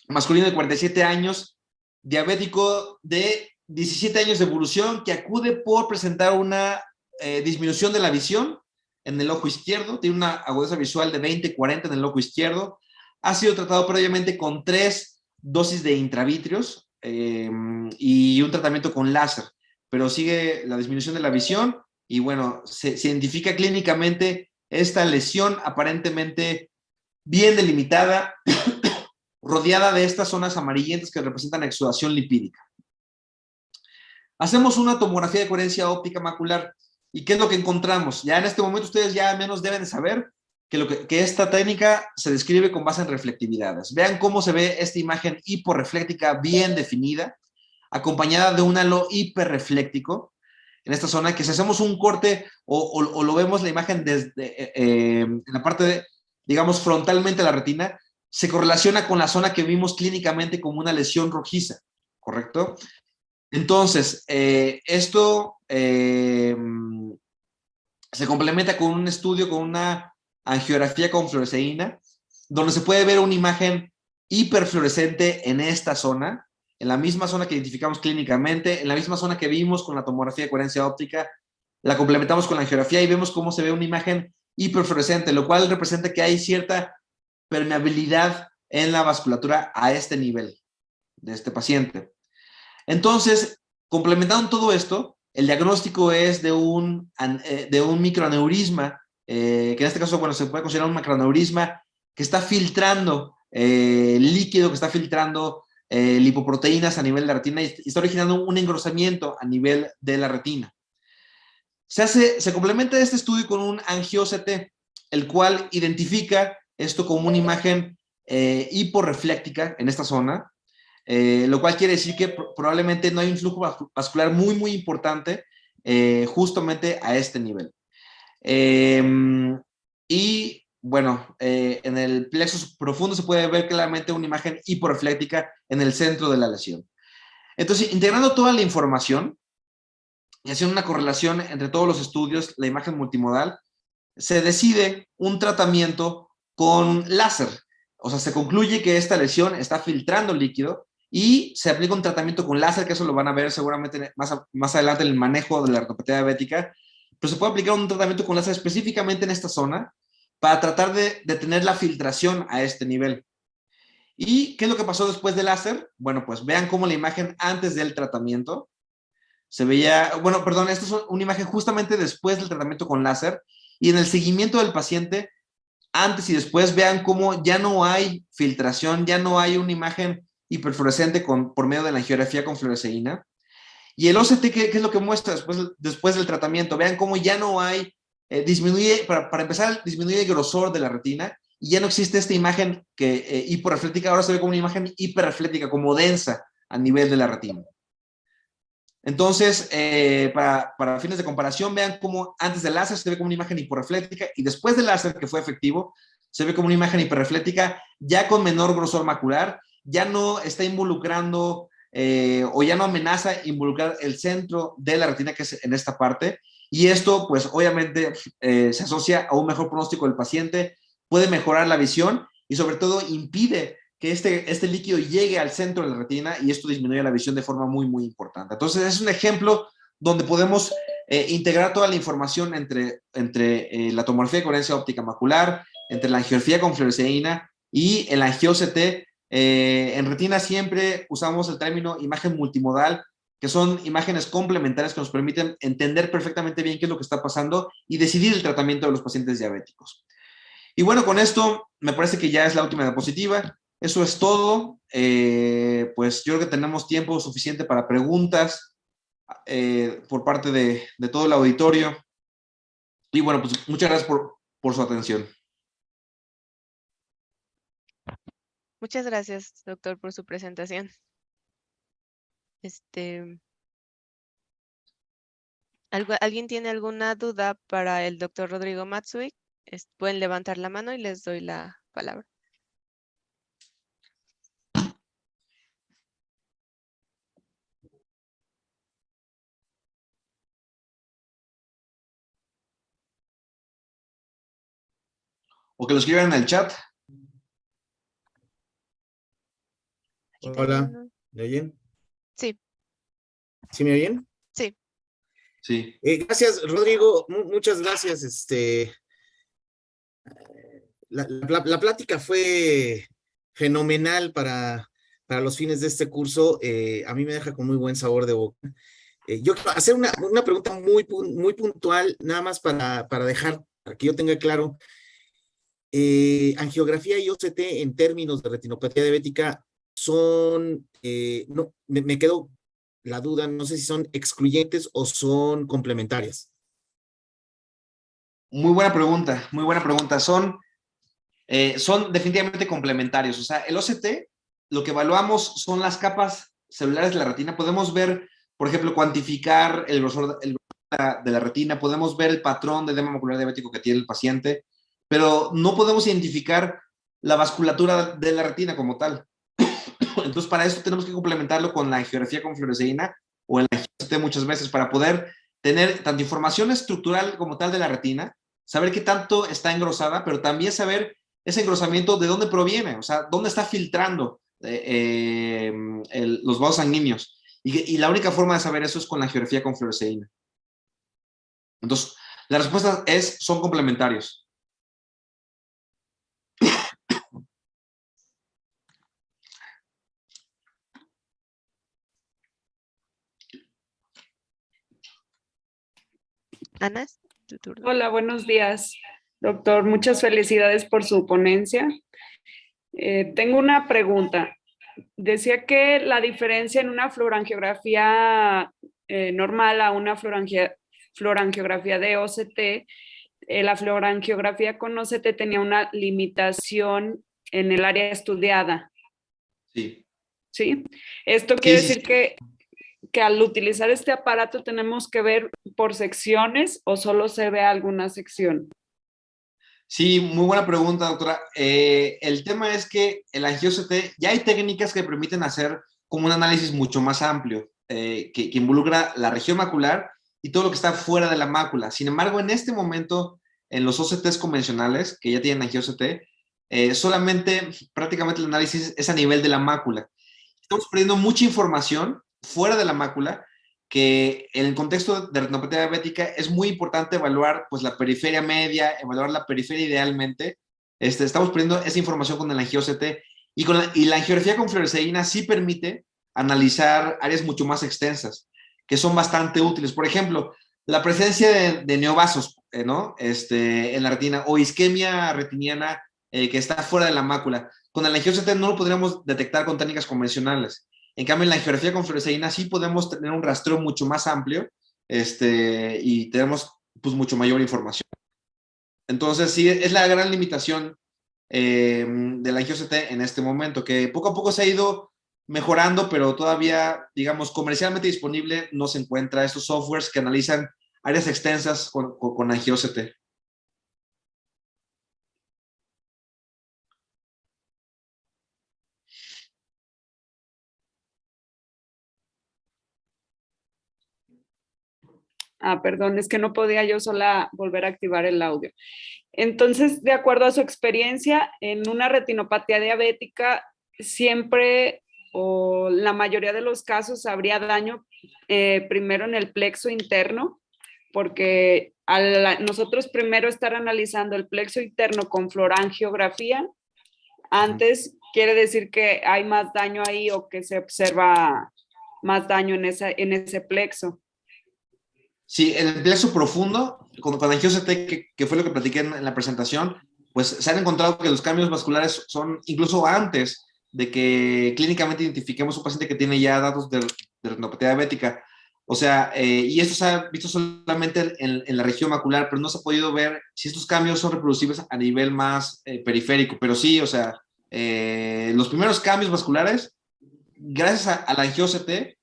masculino de 47 años, diabético de 17 años de evolución, que acude por presentar una disminución de la visión en el ojo izquierdo, tiene una agudeza visual de 20-40 en el ojo izquierdo, ha sido tratado previamente con 3 dosis de intravitreos y un tratamiento con láser, pero sigue la disminución de la visión y bueno, se identifica clínicamente esta lesión aparentemente bien delimitada, rodeada de estas zonas amarillentas que representan exudación lipídica. Hacemos una tomografía de coherencia óptica macular. ¿Y qué es lo que encontramos? Ya en este momento ustedes ya al menos deben de saber que esta técnica se describe con base en reflectividades. Vean cómo se ve esta imagen hiporrefléctica bien definida, acompañada de un halo hiperrefléctico en esta zona, que si hacemos un corte o lo vemos la imagen desde en la parte, digamos, frontalmente de la retina, se correlaciona con la zona que vimos clínicamente como una lesión rojiza, ¿correcto? Entonces, esto se complementa con un estudio, con una angiografía con fluoresceína, donde se puede ver una imagen hiperfluorescente en esta zona, en la misma zona que identificamos clínicamente, en la misma zona que vimos con la tomografía de coherencia óptica, la complementamos con la angiografía y vemos cómo se ve una imagen hiperfluorescente, lo cual representa que hay cierta permeabilidad en la vasculatura a este nivel de este paciente. Entonces, complementando todo esto, el diagnóstico es de un microaneurisma, que en este caso, bueno, se puede considerar un macroaneurisma que está filtrando líquido, que está filtrando lipoproteínas a nivel de la retina y está originando un engrosamiento a nivel de la retina. Se complementa este estudio con un angio-CT, el cual identifica esto como una imagen hiporrefléctica en esta zona, lo cual quiere decir que probablemente no hay un flujo vascular muy, muy importante justamente a este nivel. Y bueno, en el plexo profundo se puede ver claramente una imagen hiporrefléctica en el centro de la lesión. Entonces, integrando toda la información y haciendo una correlación entre todos los estudios, la imagen multimodal, se decide un tratamiento con láser. O sea, se concluye que esta lesión está filtrando líquido y se aplica un tratamiento con láser, que eso lo van a ver seguramente más adelante en el manejo de la retinopatía diabética, pero se puede aplicar un tratamiento con láser específicamente en esta zona para tratar de detener la filtración a este nivel. ¿Y qué es lo que pasó después del láser? Bueno, pues vean cómo la imagen antes del tratamiento se veía, bueno, perdón, esta es una imagen justamente después del tratamiento con láser y en el seguimiento del paciente antes y después, vean cómo ya no hay filtración, ya no hay una imagen hiperfluorescente por medio de la angiografía con fluoresceína. Y el OCT, ¿qué es lo que muestra después del tratamiento? Vean cómo ya no hay, disminuye, para empezar, disminuye el grosor de la retina y ya no existe esta imagen hiporreflética, ahora se ve como una imagen hiperreflética, como densa a nivel de la retina. Entonces, para fines de comparación, vean cómo antes del láser se ve como una imagen hiporreflética y después del láser, que fue efectivo, se ve como una imagen hiperreflética ya con menor grosor macular, ya no está involucrando o ya no amenaza involucrar el centro de la retina, que es en esta parte, y esto, pues, obviamente se asocia a un mejor pronóstico del paciente, puede mejorar la visión y sobre todo impide que este líquido llegue al centro de la retina y esto disminuye la visión de forma muy, muy importante. Entonces, es un ejemplo donde podemos integrar toda la información entre la tomografía de coherencia óptica macular, entre la angiografía con fluoresceína y el angio-CT. En retina siempre usamos el término imagen multimodal, que son imágenes complementarias que nos permiten entender perfectamente bien qué es lo que está pasando y decidir el tratamiento de los pacientes diabéticos. Y bueno, con esto me parece que ya es la última diapositiva. Eso es todo. Pues yo creo que tenemos tiempo suficiente para preguntas por parte de todo el auditorio. Y bueno, pues muchas gracias por su atención. Muchas gracias, doctor, por su presentación. ¿Alguien tiene alguna duda para el doctor Rodrigo Matsui? Pueden levantar la mano y les doy la palabra. O que lo escriban en el chat. Aquí Hola, tengo uno. ¿me oyen? Sí, ¿Sí me oyen? sí. Sí. Gracias, Rodrigo, muchas gracias. La plática fue fenomenal para los fines de este curso. A mí me deja con muy buen sabor de boca. Yo quiero hacer una pregunta muy puntual, nada más para que yo tenga claro. Angiografía y OCT en términos de retinopatía diabética son, no, me quedó la duda, no sé si son excluyentes o son complementarias. Muy buena pregunta, muy buena pregunta. Son definitivamente complementarios. O sea, el OCT, lo que evaluamos son las capas celulares de la retina. Podemos ver, por ejemplo, cuantificar el grosor de la retina, podemos ver el patrón de edema macular diabético que tiene el paciente, pero no podemos identificar la vasculatura de la retina como tal. Entonces, para eso tenemos que complementarlo con la angiografía con fluoresceína o el angio-CT muchas veces para poder tener tanto información estructural como tal de la retina, saber qué tanto está engrosada, pero también saber ese engrosamiento, ¿de dónde proviene? O sea, ¿dónde está filtrando los vasos sanguíneos? Y la única forma de saber eso es con la angiografía con fluoresceína. Entonces, la respuesta son complementarios. Ana, tu turno. Hola, buenos días, doctor. Muchas felicidades por su ponencia. Tengo una pregunta. Decía que la diferencia en una fluorangiografía normal a una fluorangiografía de OCT, la fluorangiografía con OCT tenía una limitación en el área estudiada. Sí. ¿Sí? Esto quiere Sí. decir que al utilizar este aparato tenemos que ver por secciones o solo se ve alguna sección. Sí, muy buena pregunta, doctora. El tema es que el angio-OCT, ya hay técnicas que permiten hacer como un análisis mucho más amplio, que involucra la región macular y todo lo que está fuera de la mácula. Sin embargo, en este momento, en los OCTs convencionales, que ya tienen angio-OCT, solamente prácticamente el análisis es a nivel de la mácula. Estamos perdiendo mucha información fuera de la mácula, que en el contexto de retinopatía diabética es muy importante evaluar pues, la periferia media, evaluar la periferia idealmente. Estamos perdiendo esa información con el angio-OCT y la angiografía con fluoresceína sí permite analizar áreas mucho más extensas, que son bastante útiles. Por ejemplo, la presencia de neovasos ¿no? En la retina o isquemia retiniana que está fuera de la mácula. Con el angio-OCT no lo podríamos detectar con técnicas convencionales. En cambio, en la angiografía con fluoresceína sí podemos tener un rastreo mucho más amplio y tenemos pues, mucho mayor información. Entonces, sí, es la gran limitación de la angio-OCT en este momento, que poco a poco se ha ido mejorando, pero todavía, digamos, comercialmente disponible no se encuentra estos softwares que analizan áreas extensas con angio-OCT. Perdón, es que no podía yo sola volver a activar el audio. Entonces, de acuerdo a su experiencia, en una retinopatía diabética, siempre o la mayoría de los casos habría daño primero en el plexo interno, porque al nosotros primero estar analizando el plexo interno con fluorangiografía, antes quiere decir que hay más daño ahí o que se observa más daño en ese plexo. Sí, en el plexo profundo, con angio-OCT, que fue lo que platiqué en la presentación, pues se han encontrado que los cambios vasculares son incluso antes de que clínicamente identifiquemos un paciente que tiene ya datos de retinopatía diabética. O sea, y esto se ha visto solamente en la región macular, pero no se ha podido ver si estos cambios son reproducibles a nivel más periférico. Pero sí, o sea, los primeros cambios vasculares, gracias al angio-OCT,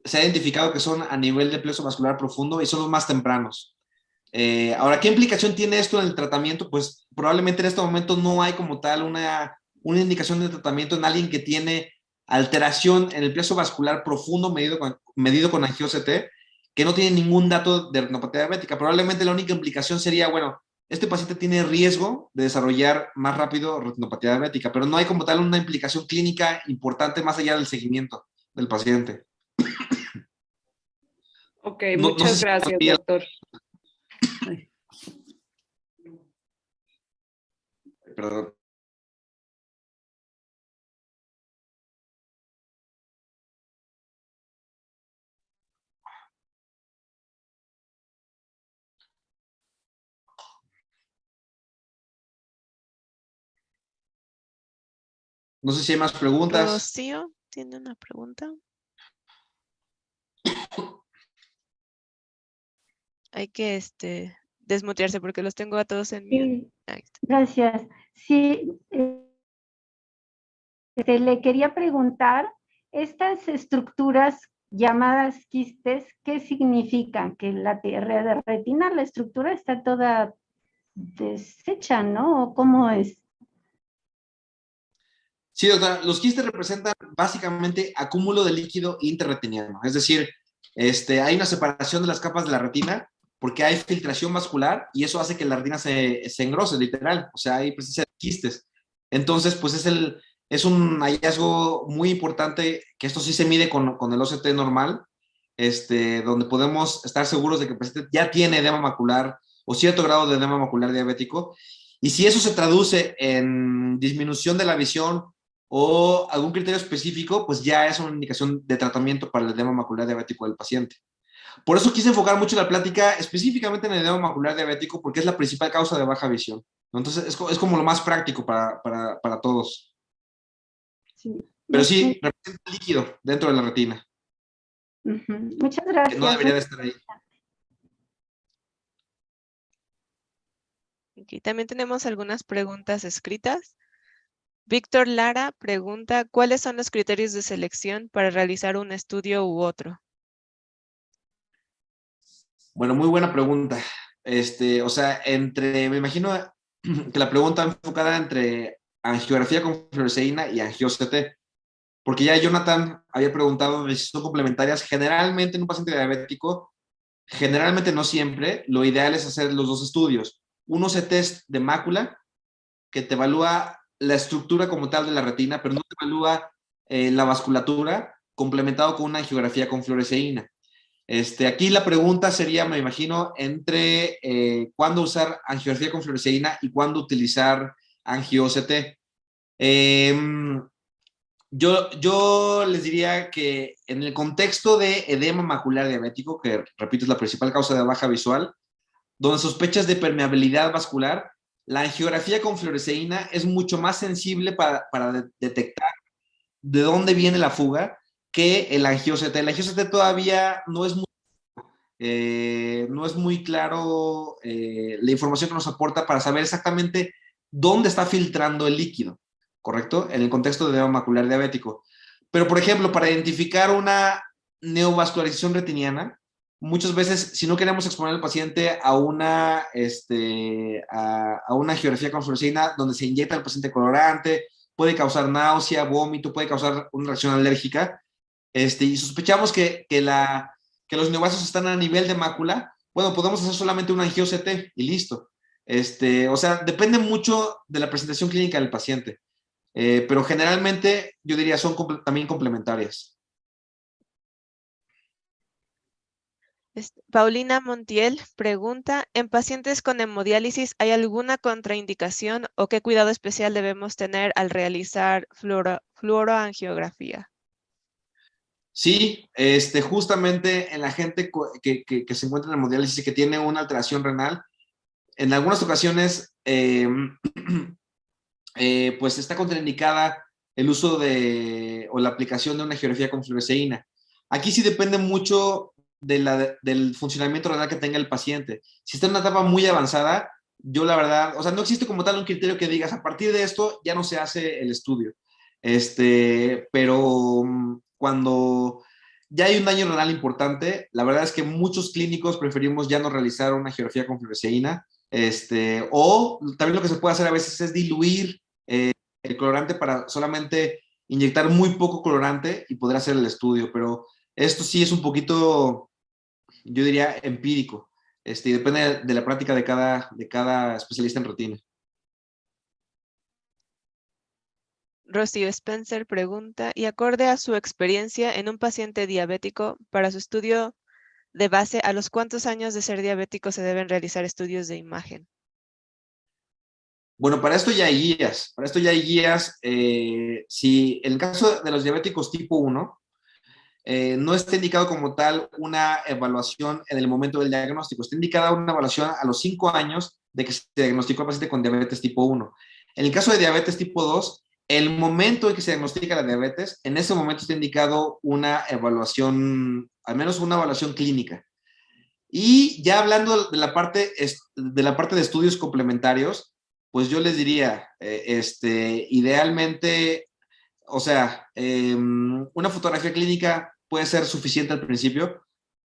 se ha identificado que son a nivel de plexo vascular profundo y son los más tempranos. Ahora, ¿qué implicación tiene esto en el tratamiento? Pues probablemente en este momento no hay como tal una indicación de tratamiento en alguien que tiene alteración en el plexo vascular profundo medido con angio-OCT, que no tiene ningún dato de retinopatía diabética. Probablemente la única implicación sería, bueno, este paciente tiene riesgo de desarrollar más rápido retinopatía diabética, pero no hay como tal una implicación clínica importante más allá del seguimiento del paciente. Ok, muchas gracias, doctor. Perdón. No sé si hay más preguntas. Rocío tiene una pregunta. Hay que desmutearse porque los tengo a todos en mute. Sí, gracias. Sí, le quería preguntar, estas estructuras llamadas quistes, ¿qué significan? Que la retina, la estructura está toda deshecha, ¿no? ¿O cómo es? Sí, doctora, los quistes representan básicamente acúmulo de líquido intrarretiniano. Es decir, hay una separación de las capas de la retina porque hay filtración vascular y eso hace que la retina se engrose, literal. O sea, hay presencia de quistes. Entonces, pues es un hallazgo muy importante, que esto sí se mide con el OCT normal, donde podemos estar seguros de que el paciente ya tiene edema macular o cierto grado de edema macular diabético. Y si eso se traduce en disminución de la visión o algún criterio específico, pues ya es una indicación de tratamiento para el edema macular diabético del paciente. Por eso quise enfocar mucho la plática específicamente en el edema macular diabético, porque es la principal causa de baja visión. Entonces, es como lo más práctico para todos. Sí. Pero sí, representa líquido dentro de la retina. Muchas gracias. Que no debería de estar ahí. Aquí también tenemos algunas preguntas escritas. Víctor Lara pregunta, ¿cuáles son los criterios de selección para realizar un estudio u otro? Bueno, muy buena pregunta. O sea, me imagino que la pregunta enfocada entre angiografía con fluoresceína y angio-CT, porque ya Jonathan había preguntado si son complementarias. Generalmente en un paciente diabético, generalmente no siempre, lo ideal es hacer los dos estudios. Uno es test de mácula, que te evalúa la estructura como tal de la retina, pero no te evalúa la vasculatura, complementado con una angiografía con fluoresceína. Aquí la pregunta sería, me imagino, entre cuándo usar angiografía con fluoresceína y cuándo utilizar angio-CT. Yo les diría que en el contexto de edema macular diabético, que repito es la principal causa de baja visual, donde sospechas de permeabilidad vascular, la angiografía con fluoresceína es mucho más sensible para detectar de dónde viene la fuga que el angio-CT. El angio-CT todavía no es muy claro la información que nos aporta para saber exactamente dónde está filtrando el líquido, ¿correcto? En el contexto de edema macular diabético. Pero, por ejemplo, para identificar una neovascularización retiniana, muchas veces, si no queremos exponer al paciente a una angiografía con fluoresceína donde se inyecta al paciente colorante, puede causar náusea, vómito, puede causar una reacción alérgica, y sospechamos que los neovasos están a nivel de mácula, bueno, podemos hacer solamente un angio-CT y listo. O sea, depende mucho de la presentación clínica del paciente, pero generalmente yo diría son también complementarias. Paulina Montiel pregunta, ¿en pacientes con hemodiálisis hay alguna contraindicación o qué cuidado especial debemos tener al realizar fluoroangiografía? Sí, justamente en la gente que se encuentra en hemodiálisis y que tiene una alteración renal, en algunas ocasiones pues está contraindicada el uso o la aplicación de una angiografía con fluoresceína. Aquí sí depende mucho del funcionamiento renal que tenga el paciente. Si está en una etapa muy avanzada, yo la verdad, o sea, no existe como tal un criterio que digas, a partir de esto ya no se hace el estudio. Pero cuando ya hay un daño renal importante, la verdad es que muchos clínicos preferimos ya no realizar una angiografía con fluoresceína, o también lo que se puede hacer a veces es diluir el colorante para solamente inyectar muy poco colorante y poder hacer el estudio, pero esto sí es un poquito, yo diría, empírico, y depende de la práctica de cada especialista en retina. Rocío Spencer pregunta, y acorde a su experiencia en un paciente diabético, para su estudio de base, ¿a los cuántos años de ser diabético se deben realizar estudios de imagen? Bueno, para esto ya hay guías. Si en el caso de los diabéticos tipo 1, no está indicado como tal una evaluación en el momento del diagnóstico. Está indicada una evaluación a los 5 años de que se diagnosticó al paciente con diabetes tipo 1. En el caso de diabetes tipo 2, el momento en que se diagnostica la diabetes, en ese momento está indicado una evaluación, al menos una evaluación clínica. Y ya hablando de la parte de estudios complementarios, pues yo les diría, idealmente, o sea, una fotografía clínica puede ser suficiente al principio,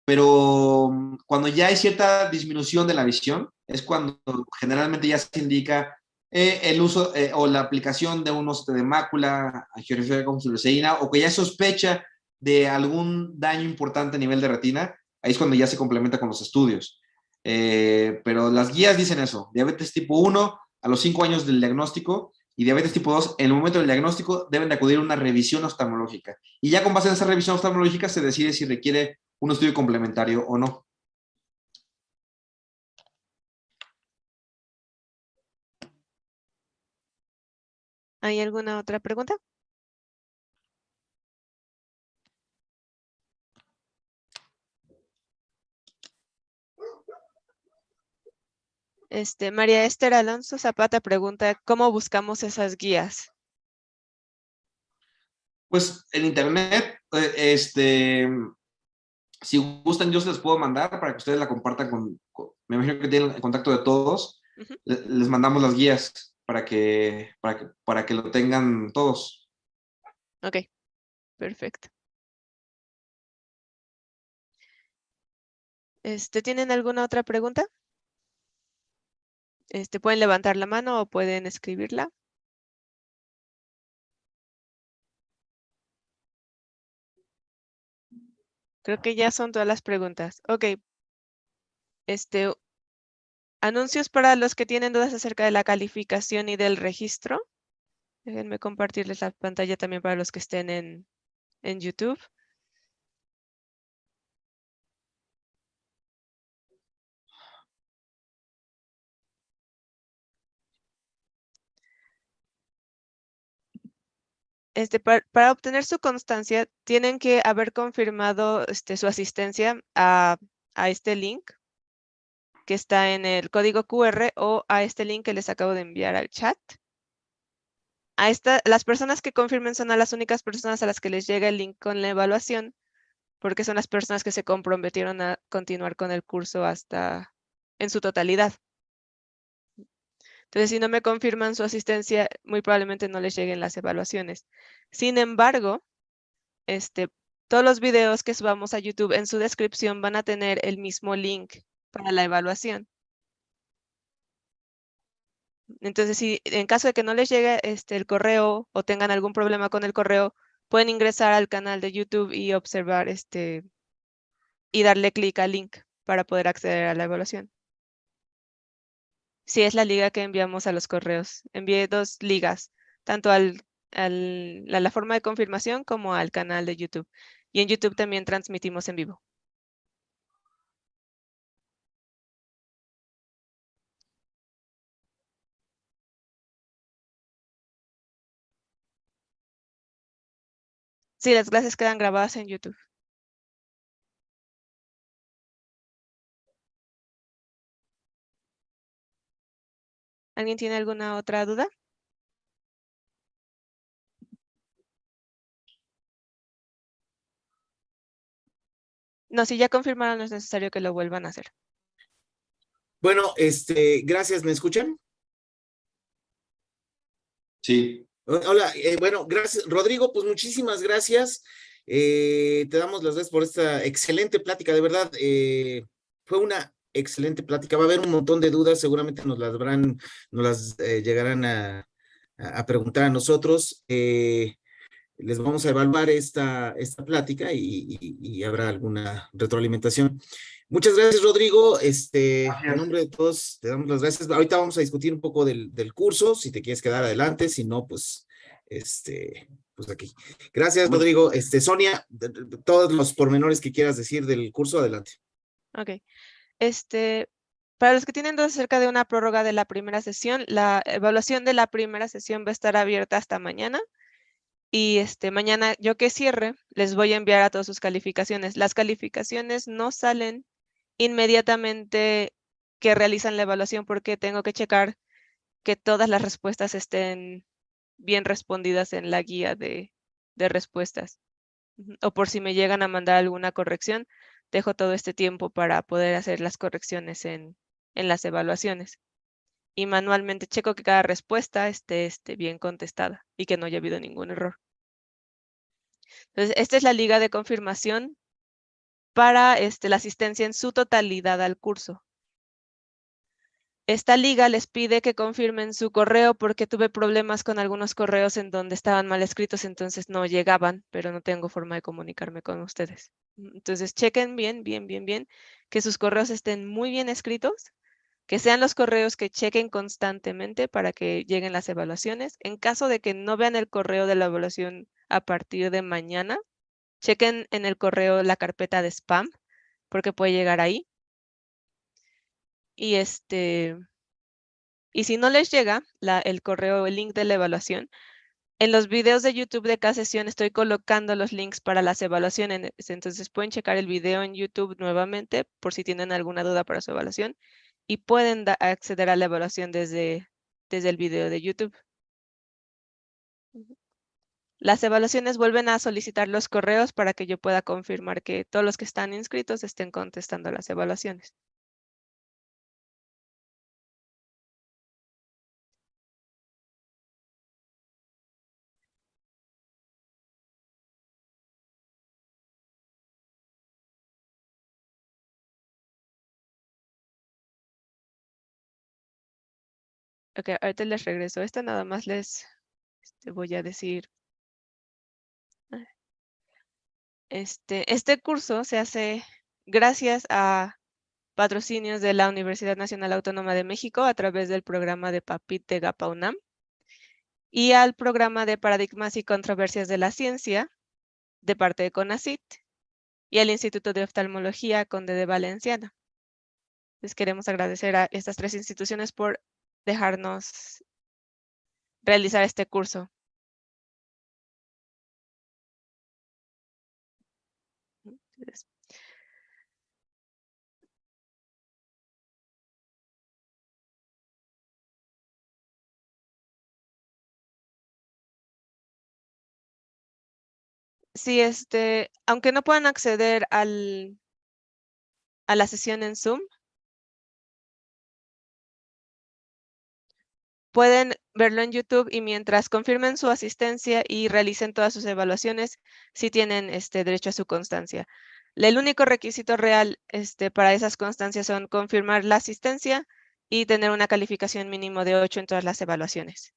pero cuando ya hay cierta disminución de la visión, es cuando generalmente ya se indica el uso o la aplicación de un OCT de mácula, angiografía con fluoresceína, o que ya sospecha de algún daño importante a nivel de retina. Ahí es cuando ya se complementa con los estudios. Pero las guías dicen eso, diabetes tipo 1 a los 5 años del diagnóstico, y diabetes tipo 2, en el momento del diagnóstico deben de acudir a una revisión oftalmológica. Y ya con base en esa revisión oftalmológica se decide si requiere un estudio complementario o no. ¿Hay alguna otra pregunta? María Esther Alonso Zapata pregunta, ¿cómo buscamos esas guías? Pues en internet, si gustan, yo se les puedo mandar para que ustedes la compartan me imagino que tienen el contacto de todos. Ujú. Les mandamos las guías para que lo tengan todos. Ok, perfecto. ¿Tienen alguna otra pregunta? Pueden levantar la mano o pueden escribirla. Creo que ya son todas las preguntas. Ok. Anuncios para los que tienen dudas acerca de la calificación y del registro. Déjenme compartirles la pantalla también para los que estén en YouTube. Para obtener su constancia, tienen que haber confirmado su asistencia a este link que está en el código QR o a este link que les acabo de enviar al chat. Las personas que confirmen son las únicas personas a las que les llega el link con la evaluación, porque son las personas que se comprometieron a continuar con el curso hasta en su totalidad. Entonces, si no me confirman su asistencia, muy probablemente no les lleguen las evaluaciones. Sin embargo, todos los videos que subamos a YouTube en su descripción van a tener el mismo link para la evaluación. Entonces, si en caso de que no les llegue el correo o tengan algún problema con el correo, pueden ingresar al canal de YouTube y observar y darle clic al link para poder acceder a la evaluación. Sí, es la liga que enviamos a los correos. Envié 2 ligas, tanto a la forma de confirmación como al canal de YouTube. Y en YouTube también transmitimos en vivo. Sí, las clases quedan grabadas en YouTube. ¿Alguien tiene alguna otra duda? No, si ya confirmaron, no es necesario que lo vuelvan a hacer. Bueno, gracias, ¿me escuchan? Sí. Hola, bueno, gracias, Rodrigo, pues muchísimas gracias. Te damos las gracias por esta excelente plática, de verdad, fue una excelente plática. Va a haber un montón de dudas, seguramente nos las llegarán a preguntar a nosotros. Les vamos a evaluar esta plática y habrá alguna retroalimentación. Muchas gracias, Rodrigo. En nombre de todos, te damos las gracias. Ahorita vamos a discutir un poco del curso, si te quieres quedar adelante, si no, pues, pues aquí. Gracias, Rodrigo. Sonia, todos los pormenores que quieras decir del curso, adelante. Ok. Para los que tienen dudas acerca de una prórroga de la primera sesión, la evaluación de la primera sesión va a estar abierta hasta mañana. Y mañana, yo que cierre, les voy a enviar a todas sus calificaciones. Las calificaciones no salen inmediatamente que realizan la evaluación porque tengo que checar que todas las respuestas estén bien respondidas en la guía de respuestas. O por si me llegan a mandar alguna corrección, dejo todo este tiempo para poder hacer las correcciones en las evaluaciones. Y manualmente checo que cada respuesta esté bien contestada y que no haya habido ningún error. Entonces, esta es la liga de confirmación para la asistencia en su totalidad al curso. Esta liga les pide que confirmen su correo porque tuve problemas con algunos correos en donde estaban mal escritos, entonces no llegaban, pero no tengo forma de comunicarme con ustedes. Entonces, chequen bien que sus correos estén muy bien escritos que sean los correos que chequen constantemente para que lleguen las evaluaciones. En caso de que no vean el correo de la evaluación a partir de mañana, chequen en el correo la carpeta de spam, porque puede llegar ahí. Y y si no les llega el correo, el link de la evaluación, en los videos de YouTube de cada sesión estoy colocando los links para las evaluaciones. Entonces pueden checar el video en YouTube nuevamente por si tienen alguna duda para su evaluación y pueden acceder a la evaluación desde el video de YouTube. Las evaluaciones vuelven a solicitar los correos para que yo pueda confirmar que todos los que están inscritos estén contestando las evaluaciones. Ok, ahorita les regreso. Esta nada más les voy a decir. Este curso se hace gracias a patrocinios de la Universidad Nacional Autónoma de México a través del programa de PAPIT de GAPA UNAM y al programa de Paradigmas y Controversias de la Ciencia de parte de CONACYT y al Instituto de Oftalmología Conde de Valenciana. Les queremos agradecer a estas 3 instituciones por dejarnos realizar este curso. Sí, aunque no puedan acceder a la sesión en Zoom, pueden verlo en YouTube y mientras confirmen su asistencia y realicen todas sus evaluaciones, sí tienen derecho a su constancia. El único requisito real para esas constancias son confirmar la asistencia y tener una calificación mínimo de 8 en todas las evaluaciones.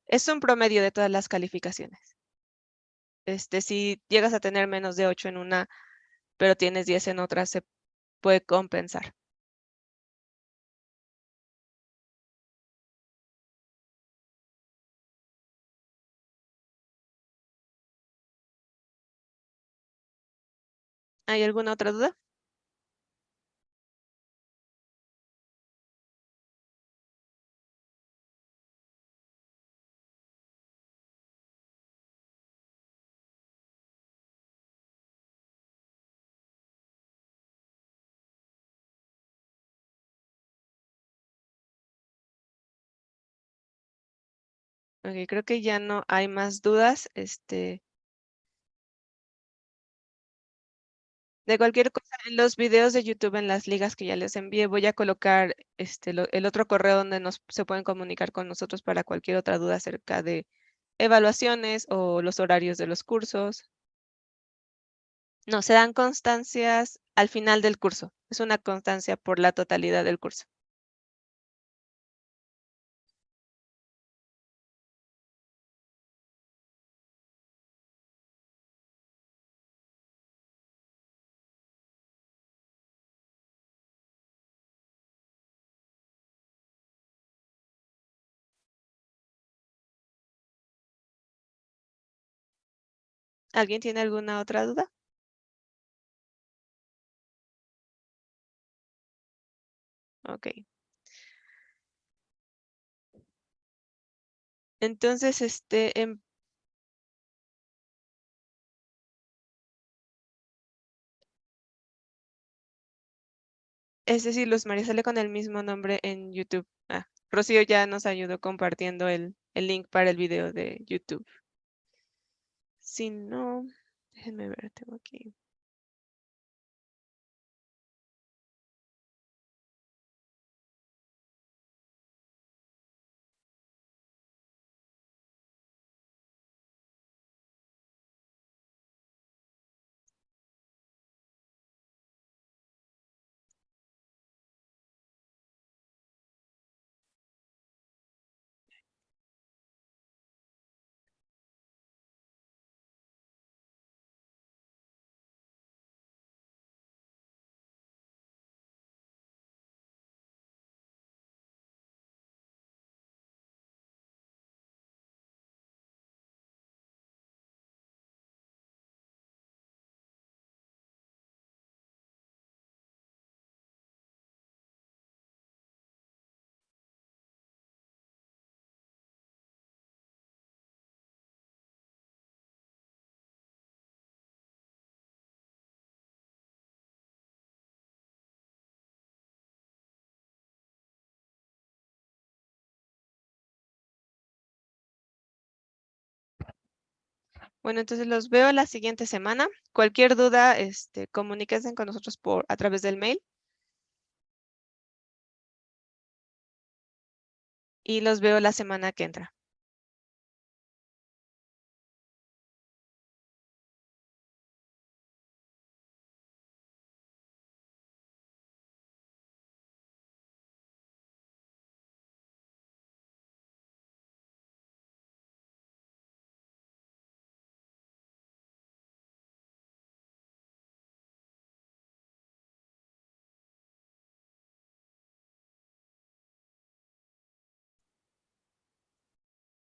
Es un promedio de todas las calificaciones. Si llegas a tener menos de 8 en una, pero tienes 10 en otra, se puede compensar. ¿Hay alguna otra duda? Ok, creo que ya no hay más dudas. De cualquier cosa, en los videos de YouTube, en las ligas que ya les envié, voy a colocar el otro correo donde se pueden comunicar con nosotros para cualquier otra duda acerca de evaluaciones o los horarios de los cursos. No, se dan constancias al final del curso. Es una constancia por la totalidad del curso. ¿Alguien tiene alguna otra duda? Ok. Entonces, es decir, Luz María sale con el mismo nombre en YouTube. Rocío ya nos ayudó compartiendo el link para el video de YouTube. Si no, déjenme ver, tengo aquí. Bueno, entonces los veo la siguiente semana. Cualquier duda, comuníquense con nosotros a través del mail. Y los veo la semana que entra.